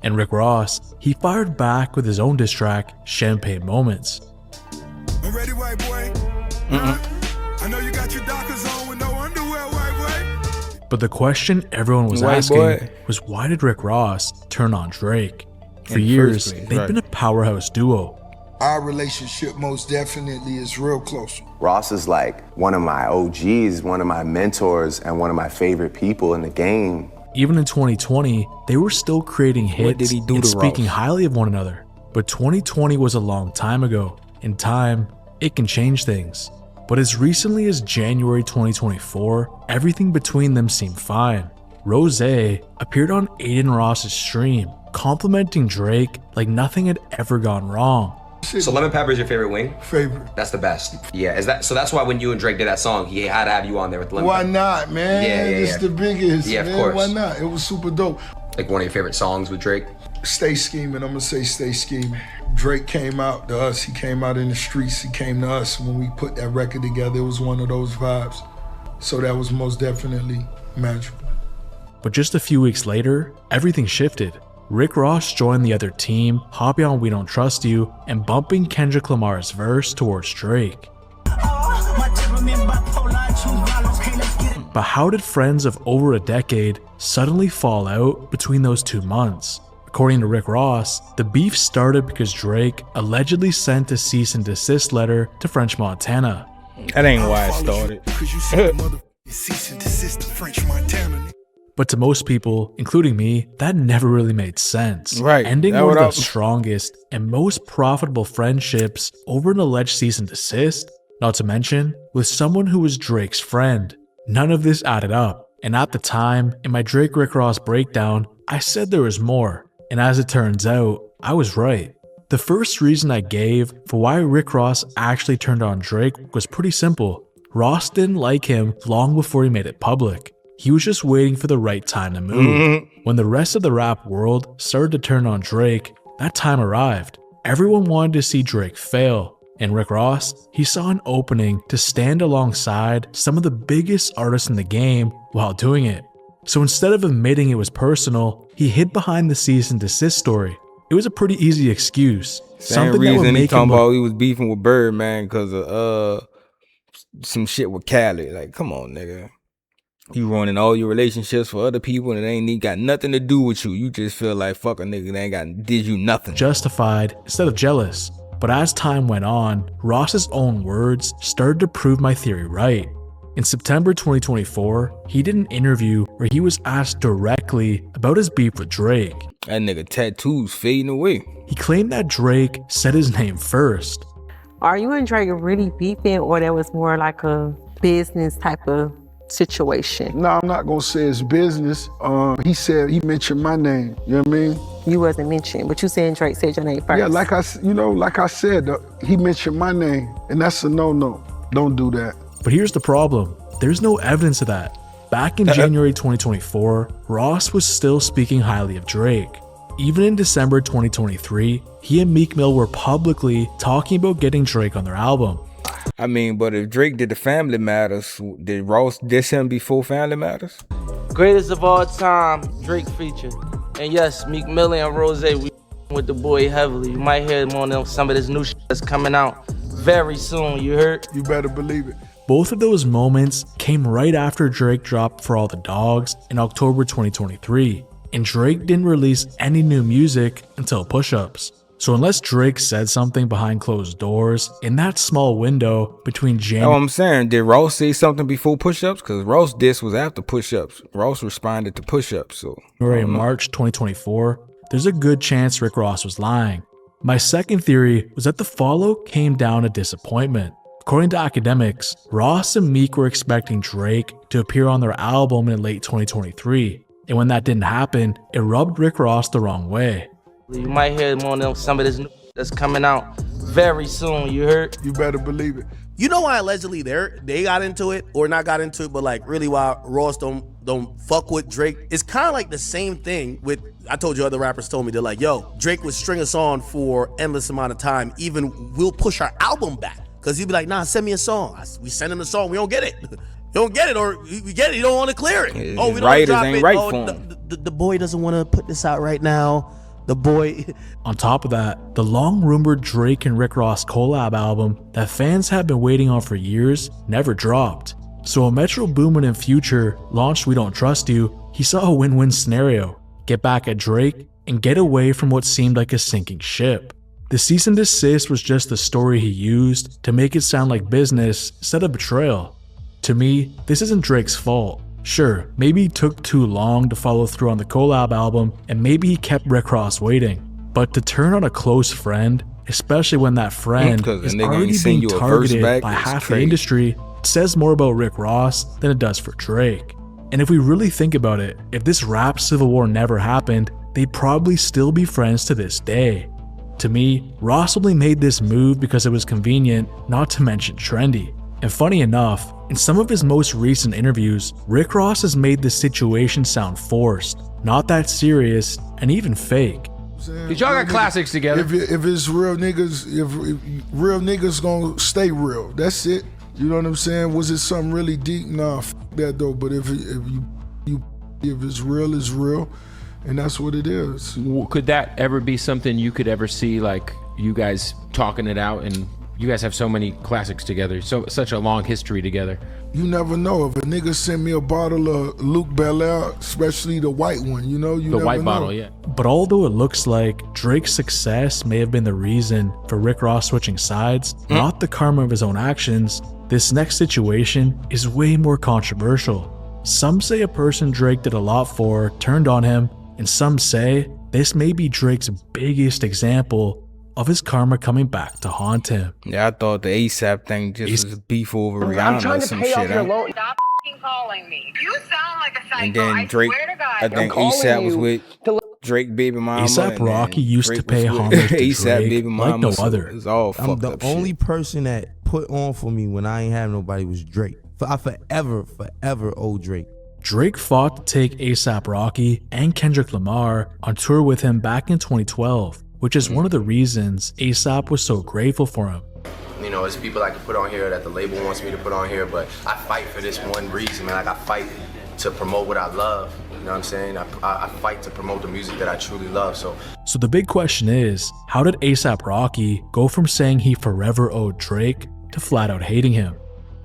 And Rick Ross, he fired back with his own diss track Champagne Moments. I'm ready, white boy. I know you got your Dockers on with no underwear, white boy. But the question everyone was asking was, why did Rick Ross turn on Drake? For years, they've been a powerhouse duo. Our relationship most definitely is real close. Ross is like one of my OGs, one of my mentors, and one of my favorite people in the game. Even in 2020, they were still creating hits and speaking highly of one another. But 2020 was a long time ago. In time, it can change things. But as recently as January 2024, everything between them seemed fine. Rose appeared on Aiden Ross's stream, complimenting Drake like nothing had ever gone wrong. So lemon pepper is your favorite wing? Favorite. That's the best. Yeah, is that so? That's why when you and Drake did that song, he had to have you on there with the lemon Why pepper. not, man? It's the biggest. Yeah, of man. course. Why not? It was super dope. Like one of your favorite songs with Drake? Stay Scheming. I'm gonna say Stay Scheming. Drake came out to us. He came out in the streets. He came to us when we put that record together. It was one of those vibes. So that was most definitely magical. But just a few weeks later, everything shifted. Rick Ross joined the other team, hopping on We Don't Trust You and bumping Kendrick Lamar's verse towards Drake. But how did friends of over a decade suddenly fall out between those 2 months? According to Rick Ross, the beef started because Drake allegedly sent a cease and desist letter to French Montana. That ain't why it started. Cease and desist to French Montana. But to most people, including me, that never really made sense. Right. Ending That one of what the strongest and most profitable friendships over an alleged cease and desist, not to mention with someone who was Drake's friend. None of this added up. And at the time, in my Drake Rick Ross breakdown, I said there was more. And as it turns out, I was right. The first reason I gave for why Rick Ross actually turned on Drake was pretty simple. Ross didn't like him long before he made it public. He was just waiting for the right time to move. When the rest of the rap world started to turn on Drake, that time arrived. Everyone wanted to see Drake fail. And Rick Ross, he saw an opening to stand alongside some of the biggest artists in the game while doing it. So instead of admitting it was personal, he hid behind the cease and desist story. It was a pretty easy excuse. Same reason he talking about he was beefing with Birdman because of some shit with Khaled. Like, come on, nigga. You running all your relationships for other people and it ain't got nothing to do with you. You just feel like fuck a nigga that did you nothing. Justified instead of jealous. But as time went on, Ross's own words started to prove my theory right. In September 2024, he did an interview where he was asked directly about his beef with Drake. That nigga tattoos fading away. He claimed that Drake said his name first. Are you and Drake really beefing, or that was more like a business type of situation? No, I'm not gonna say it's business. He mentioned my name. You know what I mean? You wasn't mentioned, but you saying Drake said your name first. Yeah, like I said, he mentioned my name, and that's a no-no. Don't do that. But here's the problem. There's no evidence of that. Back in January 2024, Ross was still speaking highly of Drake. Even in December 2023, he and Meek Mill were publicly talking about getting Drake on their album. I mean, but if Drake did the Family Matters, did Ross diss him before Family Matters? Greatest of all time, Drake feature. And yes, Meek Mill and Rose, we with the boy heavily. You might hear him on some of this new shit that's coming out very soon, you heard? You better believe it. Both of those moments came right after Drake dropped For All the Dogs in October 2023, and Drake didn't release any new music until Push Ups. So unless Drake said something behind closed doors, in that small window between January... Oh, I'm saying, did Ross say something before Push Ups? Because Ross diss was after Push Ups. Ross responded to Push Ups, so... and March 2024, there's a good chance Rick Ross was lying. My second theory was that the follow came down to disappointment. According to academics, Ross and Meek were expecting Drake to appear on their album in late 2023, and when that didn't happen, it rubbed Rick Ross the wrong way. You might hear him on some of this new that's coming out very soon, you heard? You better believe it. You know why allegedly they got into it, or not got into it, but like really why Ross don't fuck with Drake? It's kind of like the same thing with, I told you other rappers told me, they're like, yo, Drake would string us on for endless amount of time, even we'll push our album back. Cause he'd be like, nah, send me a song. We send him a song, we don't get it. You don't get it, or we get it, you don't want to clear it. Yeah, oh, we don't drop it. Right oh, the boy doesn't want to put this out right now. The boy. On top of that, the long-rumored Drake and Rick Ross collab album that fans have been waiting on for years never dropped. So when Metro Boomin and Future launched We Don't Trust You, he saw a win-win scenario: get back at Drake and get away from what seemed like a sinking ship. The cease and desist was just the story he used to make it sound like business instead of betrayal. To me, this isn't Drake's fault. Sure, maybe he took too long to follow through on the collab album, and maybe he kept Rick Ross waiting. But to turn on a close friend especially when that friend Because is a nigga ain't already send being you a verse targeted back, by it's half the crazy. industry. It says more about Rick Ross than it does for Drake. And if we really think about it, if this rap civil war never happened, they'd probably still be friends to this day. To me, Ross only made this move because it was convenient, not to mention trendy. And funny enough, in some of his most recent interviews, Rick Ross has made this situation sound forced, not that serious, and even fake. Cause y'all got classics together. If it's real niggas, if real niggas gonna stay real, that's it. You know what I'm saying? Was it something really deep? Nah, f that though. But if it's real, it's real, and that's what it is. Could that ever be something you could ever see, like you guys talking it out? And you guys have so many classics together, such a long history together. You never know. If a nigga send me a bottle of Luke Belaire, especially the white one, you know, you The never white know. bottle, yeah. But although it looks like Drake's success may have been the reason for Rick Ross switching sides, not the karma of his own actions, this next situation is way more controversial. Some say a person Drake did a lot for turned on him, and some say this may be Drake's biggest example of his karma coming back to haunt him. Yeah, I thought the ASAP thing just was beef over Rihanna I'm trying or to some pay shit. off your huh? loan. Stop calling me. You sound like a psycho. And then Drake, I swear to God. I think ASAP was with Drake baby mama. A$AP and Rocky then used to Drake pay was homage with to A$AP Drake baby mama. like no so other. It was all I'm fucked the up only shit. person that put on for me when I ain't have nobody was Drake. I forever owe Drake. Drake fought to take A$AP Rocky and Kendrick Lamar on tour with him back in 2012, which is one of the reasons A$AP was so grateful for him. You know, there's people I can put on here that the label wants me to put on here, but I fight for this one reason, man. Like, I fight to promote what I love. You know what I'm saying? I fight to promote the music that I truly love. So the big question is, how did A$AP Rocky go from saying he forever owed Drake to flat out hating him?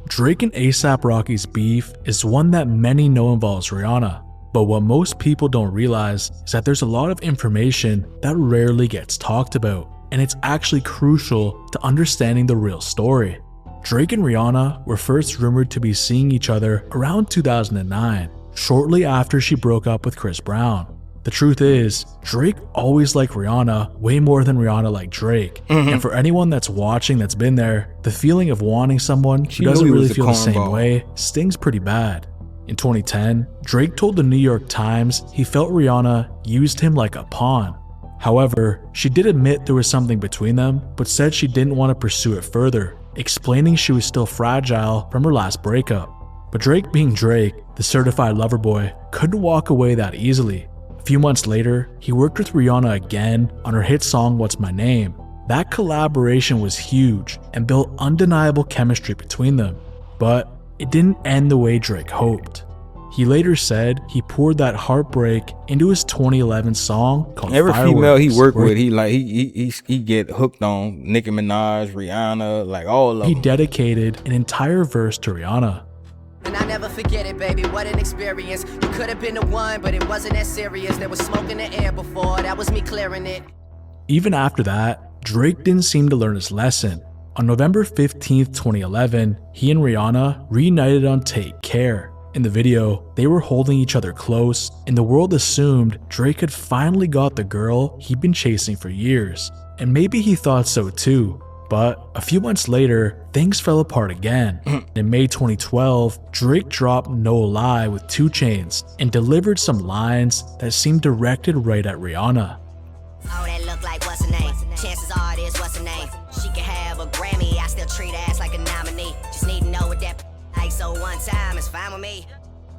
Drake and A$AP Rocky's beef is one that many know involves Rihanna, but what most people don't realize is that there's a lot of information that rarely gets talked about, and it's actually crucial to understanding the real story. Drake and Rihanna were first rumored to be seeing each other around 2009, shortly after she broke up with Chris Brown. The truth is, Drake always liked Rihanna way more than Rihanna liked Drake. And for anyone that's watching that's been there, the feeling of wanting someone who doesn't really feel the same way stings pretty bad. In 2010, Drake told the New York Times he felt Rihanna used him like a pawn. However, she did admit there was something between them, but said she didn't want to pursue it further, explaining she was still fragile from her last breakup. But Drake, being Drake, the certified lover boy, couldn't walk away that easily. A few months later, he worked with Rihanna again on her hit song What's My Name. That collaboration was huge and built undeniable chemistry between them, but it didn't end the way Drake hoped. He later said he poured that heartbreak into his 2011 song called Every Fireworks, female he worked where with, he get hooked on Nicki Minaj, Rihanna, like all of he them. dedicated an entire verse to Rihanna. And I never forget it, baby, what an experience. You could have been the one, but it wasn't that serious. There was smoke in the air before, that was me clearing it. Even after that, Drake didn't seem to learn his lesson. On November 15th, 2011, he and Rihanna reunited on Take Care. In the video, they were holding each other close, and the world assumed Drake had finally got the girl he'd been chasing for years. And maybe he thought so too. But a few months later, things fell apart again. In May 2012, Drake dropped No Lie with 2 Chainz and delivered some lines that seemed directed right at Rihanna. Oh, that look like what's her name? Chances are it is what's her name. She can have a Grammy, I still treat her ass like a nominee. Just need to know what that like, so one time is fine with me.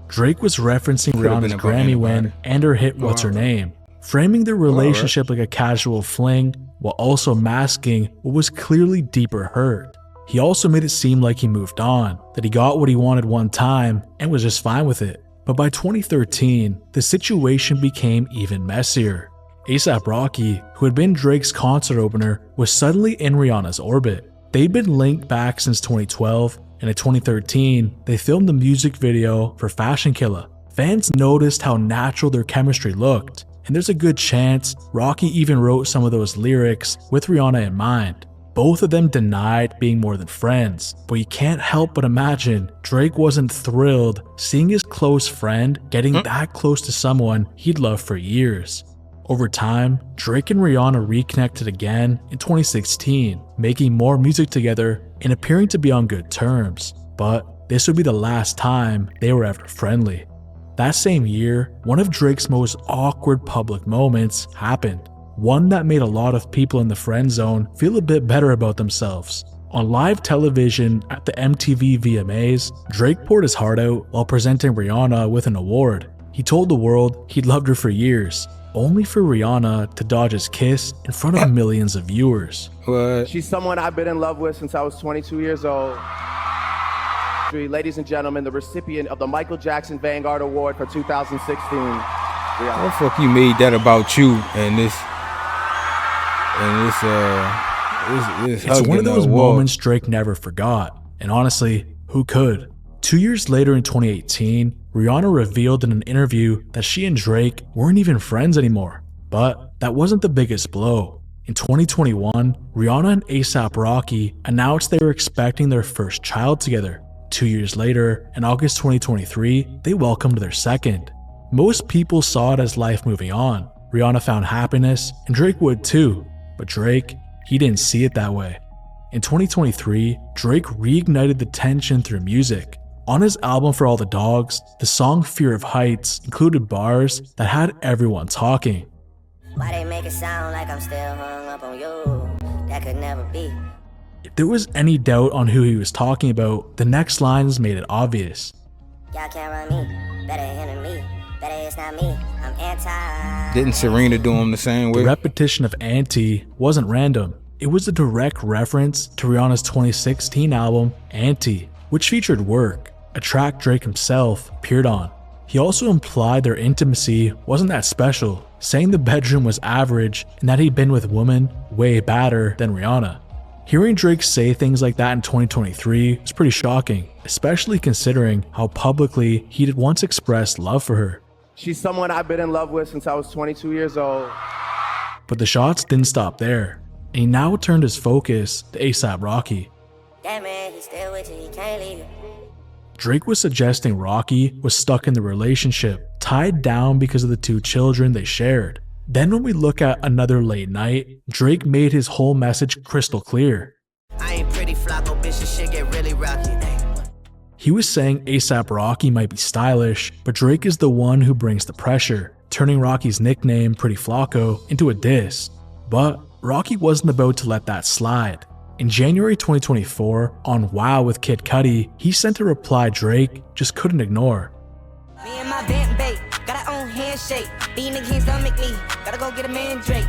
Drake was referencing Could've Rihanna's been about Grammy win anybody. and her hit What's Her Name, framing their relationship like a casual fling while also masking what was clearly deeper hurt. He also made it seem like he moved on, that he got what he wanted one time and was just fine with it. But by 2013, the situation became even messier. A$AP Rocky, who had been Drake's concert opener, was suddenly in Rihanna's orbit. They'd been linked back since 2012, and in 2013, they filmed the music video for Fashion Killa. Fans noticed how natural their chemistry looked, and there's a good chance Rocky even wrote some of those lyrics with Rihanna in mind. Both of them denied being more than friends, but you can't help but imagine Drake wasn't thrilled seeing his close friend getting that close to someone he'd loved for years. Over time, Drake and Rihanna reconnected again in 2016, making more music together and appearing to be on good terms. But this would be the last time they were ever friendly. That same year, one of Drake's most awkward public moments happened. One that made a lot of people in the friend zone feel a bit better about themselves. On live television at the MTV VMAs, Drake poured his heart out while presenting Rihanna with an award. He told the world he'd loved her for years, only for Rihanna to dodge his kiss in front of millions of viewers. What? She's someone I've been in love with since I was 22 years old. Ladies and gentlemen, the recipient of the Michael Jackson Vanguard Award for 2016. How the fuck you made that about you and this It's one of those moments Drake never forgot. And honestly, who could? 2 years later in 2018, Rihanna revealed in an interview that she and Drake weren't even friends anymore. But that wasn't the biggest blow. In 2021, Rihanna and A$AP Rocky announced they were expecting their first child together. 2 years later, in August 2023, they welcomed their second. Most people saw it as life moving on. Rihanna found happiness, and Drake would too. But Drake, he didn't see it that way. In 2023, Drake reignited the tension through music. On his album For All the Dogs, the song Fear of Heights included bars that had everyone talking. Why they make it sound like I'm still hung up on you? That could never be. If there was any doubt on who he was talking about, the next lines made it obvious. Y'all can't run me, better hinder me, better it's not me, I'm anti. Didn't Serena do him the same way? The repetition of Anti wasn't random. It was a direct reference to Rihanna's 2016 album, Anti, which featured Work, a track Drake himself appeared on. He also implied their intimacy wasn't that special, saying the bedroom was average and that he'd been with women way badder than Rihanna. Hearing Drake say things like that in 2023 was pretty shocking, especially considering how publicly he'd once expressed love for her. She's someone I've been in love with since I was 22 years old. But the shots didn't stop there, and he now turned his focus to A$AP Rocky. That man, he's still with you, he can't leave you. Drake was suggesting Rocky was stuck in the relationship, tied down because of the two children they shared. Then when we look at Another Late Night, Drake made his whole message crystal clear. I ain't pretty Flocko, bitch, this shit get really rocky. He was saying A$AP Rocky might be stylish, but Drake is the one who brings the pressure, turning Rocky's nickname, Pretty Flocko, into a diss. But Rocky wasn't about to let that slide. In January 2024, on Wow with Kid Cudi, he sent a reply Drake just couldn't ignore. Me and my vamp bait, got our own handshake. These niggas can't stomach me, gotta go get a man Drake.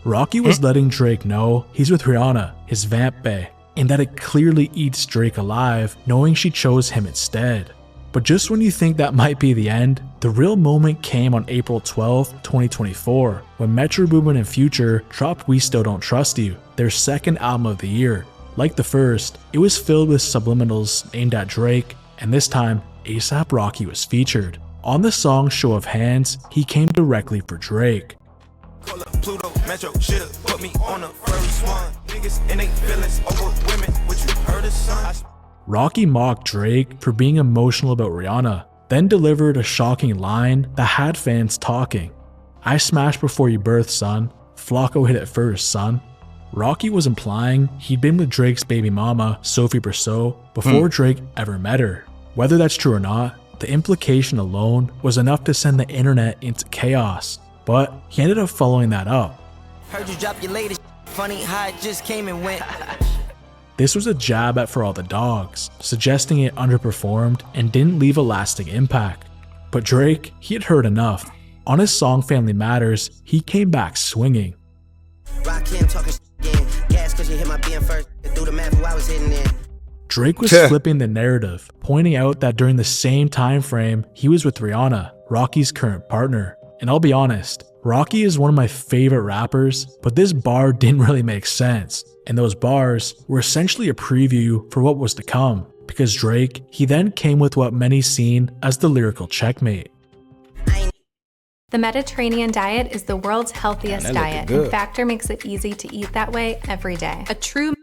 Rocky was letting Drake know he's with Rihanna, his vamp bae, and that it clearly eats Drake alive knowing she chose him instead. But just when you think that might be the end, the real moment came on April 12, 2024, when Metro Boomin and Future dropped We Still Don't Trust You, their second album of the year. Like the first, it was filled with subliminals aimed at Drake, and this time, A$AP Rocky was featured. On the song Show of Hands, he came directly for Drake. Pluto, Metro, should've put me on the first one. Niggas and they feelings over women, what you heard of, son? Rocky mocked Drake for being emotional about Rihanna, then delivered a shocking line that had fans talking. I smashed before you birthed, son. Flocko hit it first, son. Rocky was implying he'd been with Drake's baby mama, Sophie Brousseau, before Drake ever met her. Whether that's true or not, the implication alone was enough to send the internet into chaos. But he ended up following that up. Heard you drop your latest funny how it just came and went. This was a jab at For All the Dogs, suggesting it underperformed and didn't leave a lasting impact. But Drake, he had heard enough. On his song Family Matters, he came back swinging. Drake was flipping the narrative, pointing out that during the same time frame, he was with Rihanna, Rocky's current partner. And I'll be honest, Rocky is one of my favorite rappers, but this bar didn't really make sense. And those bars were essentially a preview for what was to come, because Drake, he then came with what many seen as the lyrical checkmate. The Mediterranean diet is the world's healthiest diet, and Factor makes it easy to eat that way every day. A true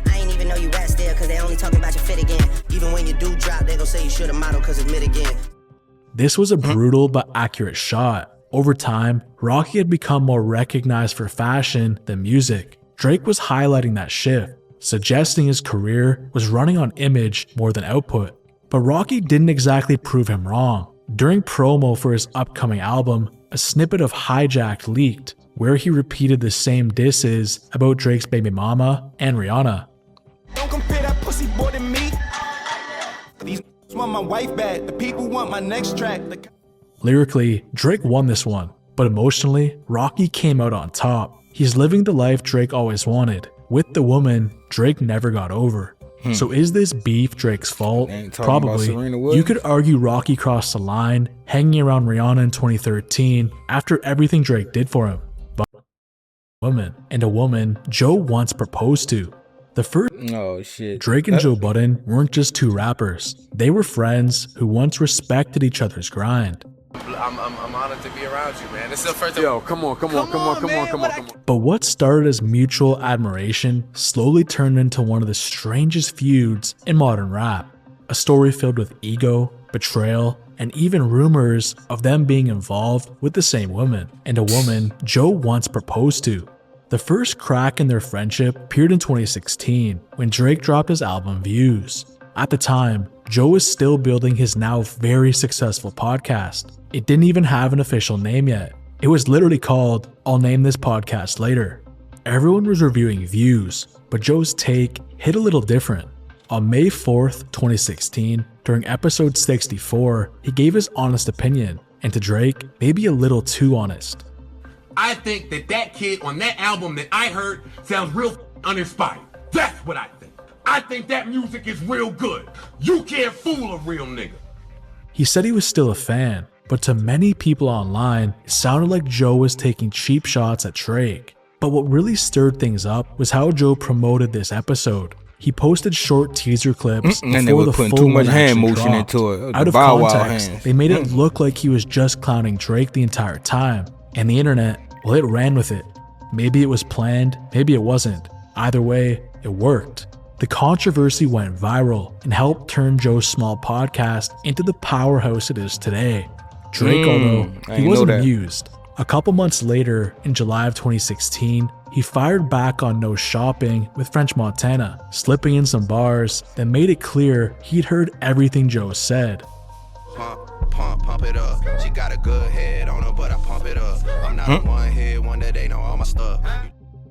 I ain't even know you at still, cause they only talking about your fit again. Even when you do drop, they gon' say you should've modeled cause it's mid again. This was a brutal but accurate shot. Over time, Rocky had become more recognized for fashion than music. Drake was highlighting that shift, suggesting his career was running on image more than output. But Rocky didn't exactly prove him wrong. During promo for his upcoming album, a snippet of Hijacked leaked, where he repeated the same disses about Drake's baby mama and Rihanna. Don't compare that pussy boy to me. These want my wife back. The people want my next track. Lyrically, Drake won this one, but emotionally, Rocky came out on top. He's living the life Drake always wanted, with the woman Drake never got over. So is this beef Drake's fault? Probably. You could argue Rocky crossed the line, hanging around Rihanna in 2013 after everything Drake did for him. But a woman Joe once proposed to. The first Drake and Joe Budden weren't just two rappers. They were friends who once respected each other's grind. I'm honored to be around you, man. This is the first time. Yo, come on. But what started as mutual admiration slowly turned into one of the strangest feuds in modern rap. A story filled with ego, betrayal, and even rumors of them being involved with the same woman, and a woman Joe once proposed to. The first crack in their friendship appeared in 2016 when Drake dropped his album Views. At the time, Joe was still building his now very successful podcast. It didn't even have an official name yet. It was literally called I'll Name This Podcast Later. Everyone was reviewing Views, but Joe's take hit a little different. On May 4th, 2016, during episode 64, he gave his honest opinion, and to Drake, maybe a little too honest. I think that kid on that album that I heard sounds real uninspired. That's what I think. I think that music is real good. You can't fool a real nigga. He said he was still a fan, but to many people online, it sounded like Joe was taking cheap shots at Drake. But what really stirred things up was how Joe promoted this episode. He posted short teaser clips and they were putting too much hand motion into it. Out of context, they made it look like he was just clowning Drake the entire time. And the internet, well, it ran with it. Maybe it was planned, maybe it wasn't. Either way, it worked. The controversy went viral and helped turn Joe's small podcast into the powerhouse it is today. Drake, although he wasn't amused. A couple months later, in July of 2016, he fired back on No Shopping with French Montana, slipping in some bars that made it clear he'd heard everything Joe said. Pump it up. She got a good head on her, but I pump it up. I'm not a one-head one that they know all my stuff.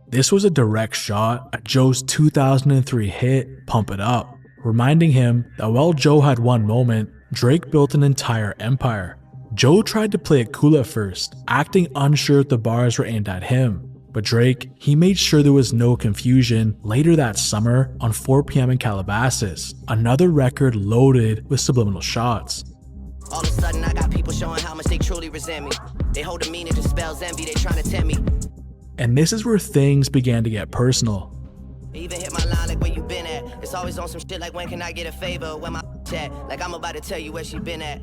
This was a direct shot at Joe's 2003 hit, Pump It Up, reminding him that while Joe had one moment, Drake built an entire empire. Joe tried to play it cool at first, acting unsure if the bars were aimed at him. But Drake, he made sure there was no confusion later that summer on 4 p.m. in Calabasas, another record loaded with subliminal shots. All of a sudden I got people showing how much they truly resent me. They hold a meaning to spells envy, they trying to tempt me. And this is where things began to get personal. Even hit my line like where you been at. It's always on some shit like when can I get a favor? When my chat, like I'm about to tell you where she been at.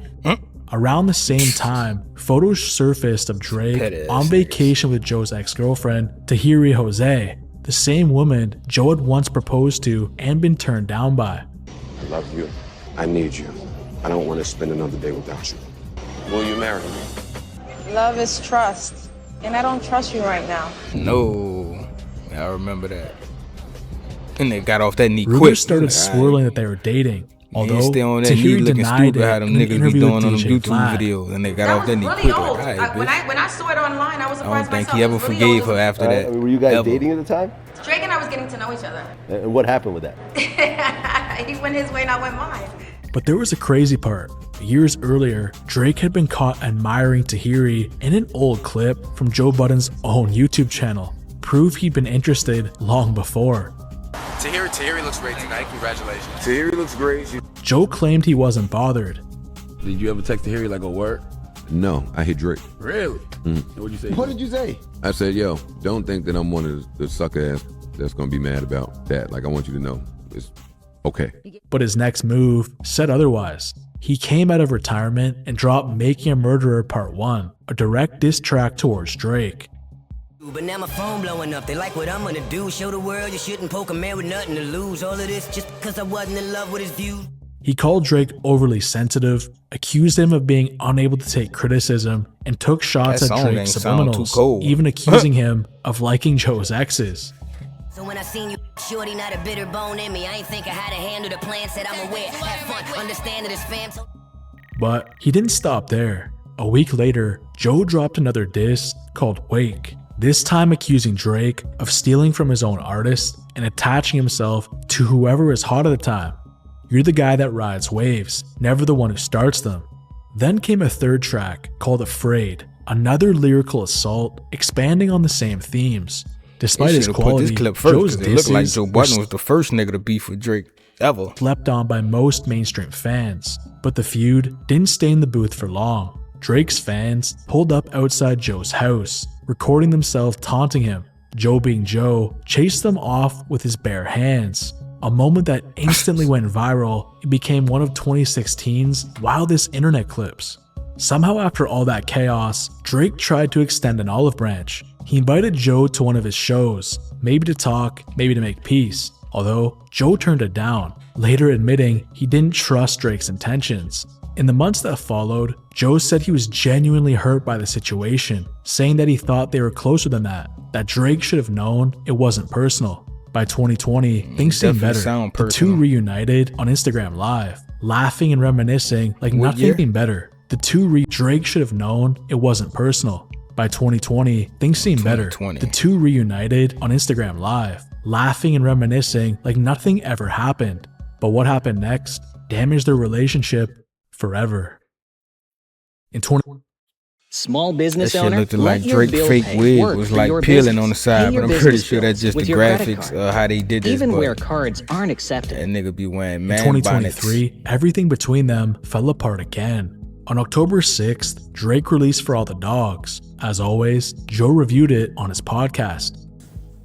Around the same time, photos surfaced of Drake on vacation with Joe's ex-girlfriend, Tahiri Jose, the same woman Joe had once proposed to and been turned down by. I love you. I need you. I don't want to spend another day without you. Will you marry me? Love is trust, and I don't trust you right now. No, I remember that. And they got off that knee quick. Rumors started swirling that they were dating. Although Tahiri denied it how them in an niggas be interview doing with on them DJ YouTube Vlad. videos, and they got off that knee quick. Old. Like, all right, When I saw it online, I was surprised I don't think myself. he ever It was really forgave old. her after that. Were you guys ever. dating at the time? Drake and I was getting to know each other. And what happened with that? He went his way and I went mine. But there was a crazy part. Years earlier, Drake had been caught admiring Tahiri in an old clip from Joe Budden's own YouTube channel, proof he'd been interested long before. Tahiri looks great tonight. Congratulations. Tahiri looks great. Joe claimed he wasn't bothered. Did you ever text Tahiri like a word? No, I hit Drake. Really? What'd you say? What did you say? I said, yo, don't think that I'm one of the sucker ass that's gonna be mad about that. Like, I want you to know it's okay. But his next move said otherwise. He came out of retirement and dropped Making a Murderer Part 1, a direct diss track towards Drake. But now my phone blowing up, they like what I'm gonna do. Show the world you shouldn't poke a man with nothing to lose. All of this just because I wasn't in love with his views. He called Drake overly sensitive, accused him of being unable to take criticism, and took shots at Drake's subliminals, even accusing him of liking Joe's exes. So when I seen you, shorty, not a bitter bone in me. I ain't think I had a handle the plan, said I'm aware, have fun, understand that it's fam. But he didn't stop there. A week later, Joe dropped another diss called Wake, this time accusing Drake of stealing from his own artist and attaching himself to whoever was hot at the time. You're the guy that rides waves, never the one who starts them. Then came a third track called Afraid, another lyrical assault expanding on the same themes. Despite his quality, this clip first, Joe's it looked like Joe Budden was the first nigga to beef with Drake ever. Slept on by most mainstream fans, but the feud didn't stay in the booth for long. Drake's fans pulled up outside Joe's house, recording themselves taunting him. Joe, being Joe, chased them off with his bare hands. A moment that instantly went viral and became one of 2016's wildest internet clips. Somehow after all that chaos, Drake tried to extend an olive branch. He invited Joe to one of his shows, maybe to talk, maybe to make peace, although Joe turned it down, later admitting he didn't trust Drake's intentions. In the months that followed, Joe said he was genuinely hurt by the situation, saying that he thought they were closer than that Drake should have known it wasn't personal. By 2020, things seemed better. The two reunited on Instagram Live, laughing and reminiscing like nothing been better. Drake should have known it wasn't personal. By 2020, things seemed better. The two reunited on Instagram Live, laughing and reminiscing like nothing ever happened. But what happened next damaged their relationship forever. In Small business owner, looked like Drake fake wig was like peeling on the side, but I'm pretty sure that's just the graphics, how they did this. Even where cards aren't accepted. That nigga be wearing man In 2023, bonnets. Everything between them fell apart again. On October 6th, Drake released For All the Dogs. As always, Joe reviewed it on his podcast.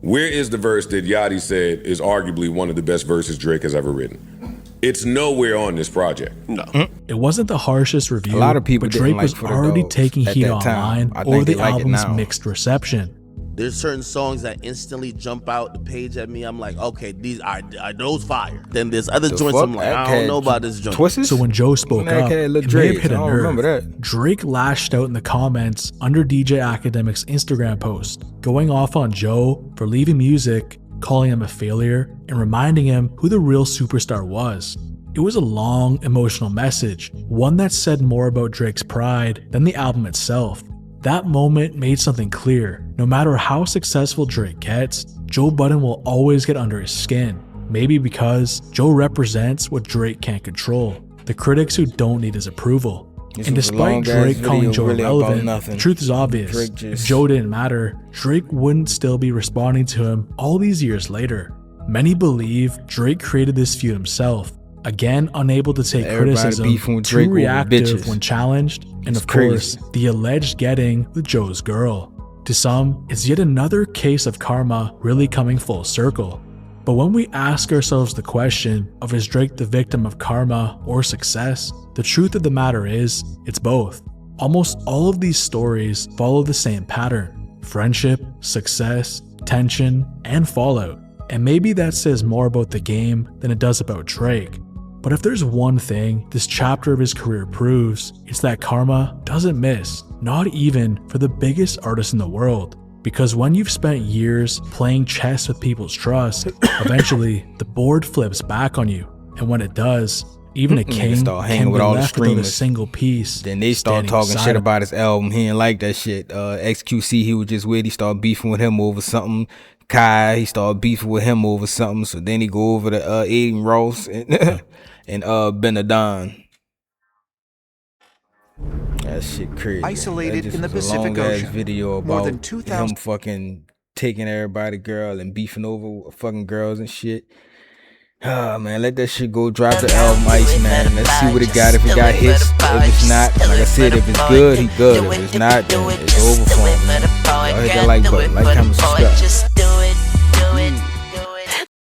Where is the verse that Yachty said is arguably one of the best verses Drake has ever written? It's nowhere on this project. No. It wasn't the harshest review, a lot of people but Drake was already taking heat that online over the album's mixed reception. There's certain songs that instantly jump out the page at me. I'm like, okay, these are those fire. Then there's other joints I'm like, I don't know about this joint. So when Joe spoke up, it may have hit a nerve. Drake lashed out in the comments under DJ Academic's Instagram post, going off on Joe for leaving music, calling him a failure, and reminding him who the real superstar was. It was a long, emotional message, one that said more about Drake's pride than the album itself. That moment made something clear. No matter how successful Drake gets, Joe Budden will always get under his skin. Maybe because Joe represents what Drake can't control, the critics who don't need his approval. And despite Drake calling Joe irrelevant, the truth is obvious. If Joe didn't matter, Drake wouldn't still be responding to him all these years later. Many believe Drake created this feud himself, again unable to take criticism, too reactive when challenged, and of course, the alleged getting with Joe's girl. To some, it's yet another case of karma really coming full circle. But when we ask ourselves the question of is Drake the victim of karma or success, the truth of the matter is, it's both. Almost all of these stories follow the same pattern: friendship, success, tension, and fallout. And maybe that says more about the game than it does about Drake. But if there's one thing this chapter of his career proves, it's that karma doesn't miss, not even for the biggest artist in the world. Because when you've spent years playing chess with people's trust, eventually the board flips back on you. And when it does, even a king start hanging can with be all the left without a streamers. single piece. Then they start talking shit about his album. He didn't like that shit. XQC he was just with, he started beefing with him over something. Kai, he started beefing with him over something. So then he go over to Aiden Ross and Benadon. That shit crazy. Isolated in the was Pacific a long-ass Ocean. video More about than 2,000 him fucking taking everybody girl and beefing over fucking girls and shit. Ah man, let that shit go. Drop the album Ice, man. Let's see what it got. If it got hits, if it's not, like I said, if it's good, he good. If it's not, then it's over for him, man. Y'all hit that like button, like, comment, subscribe.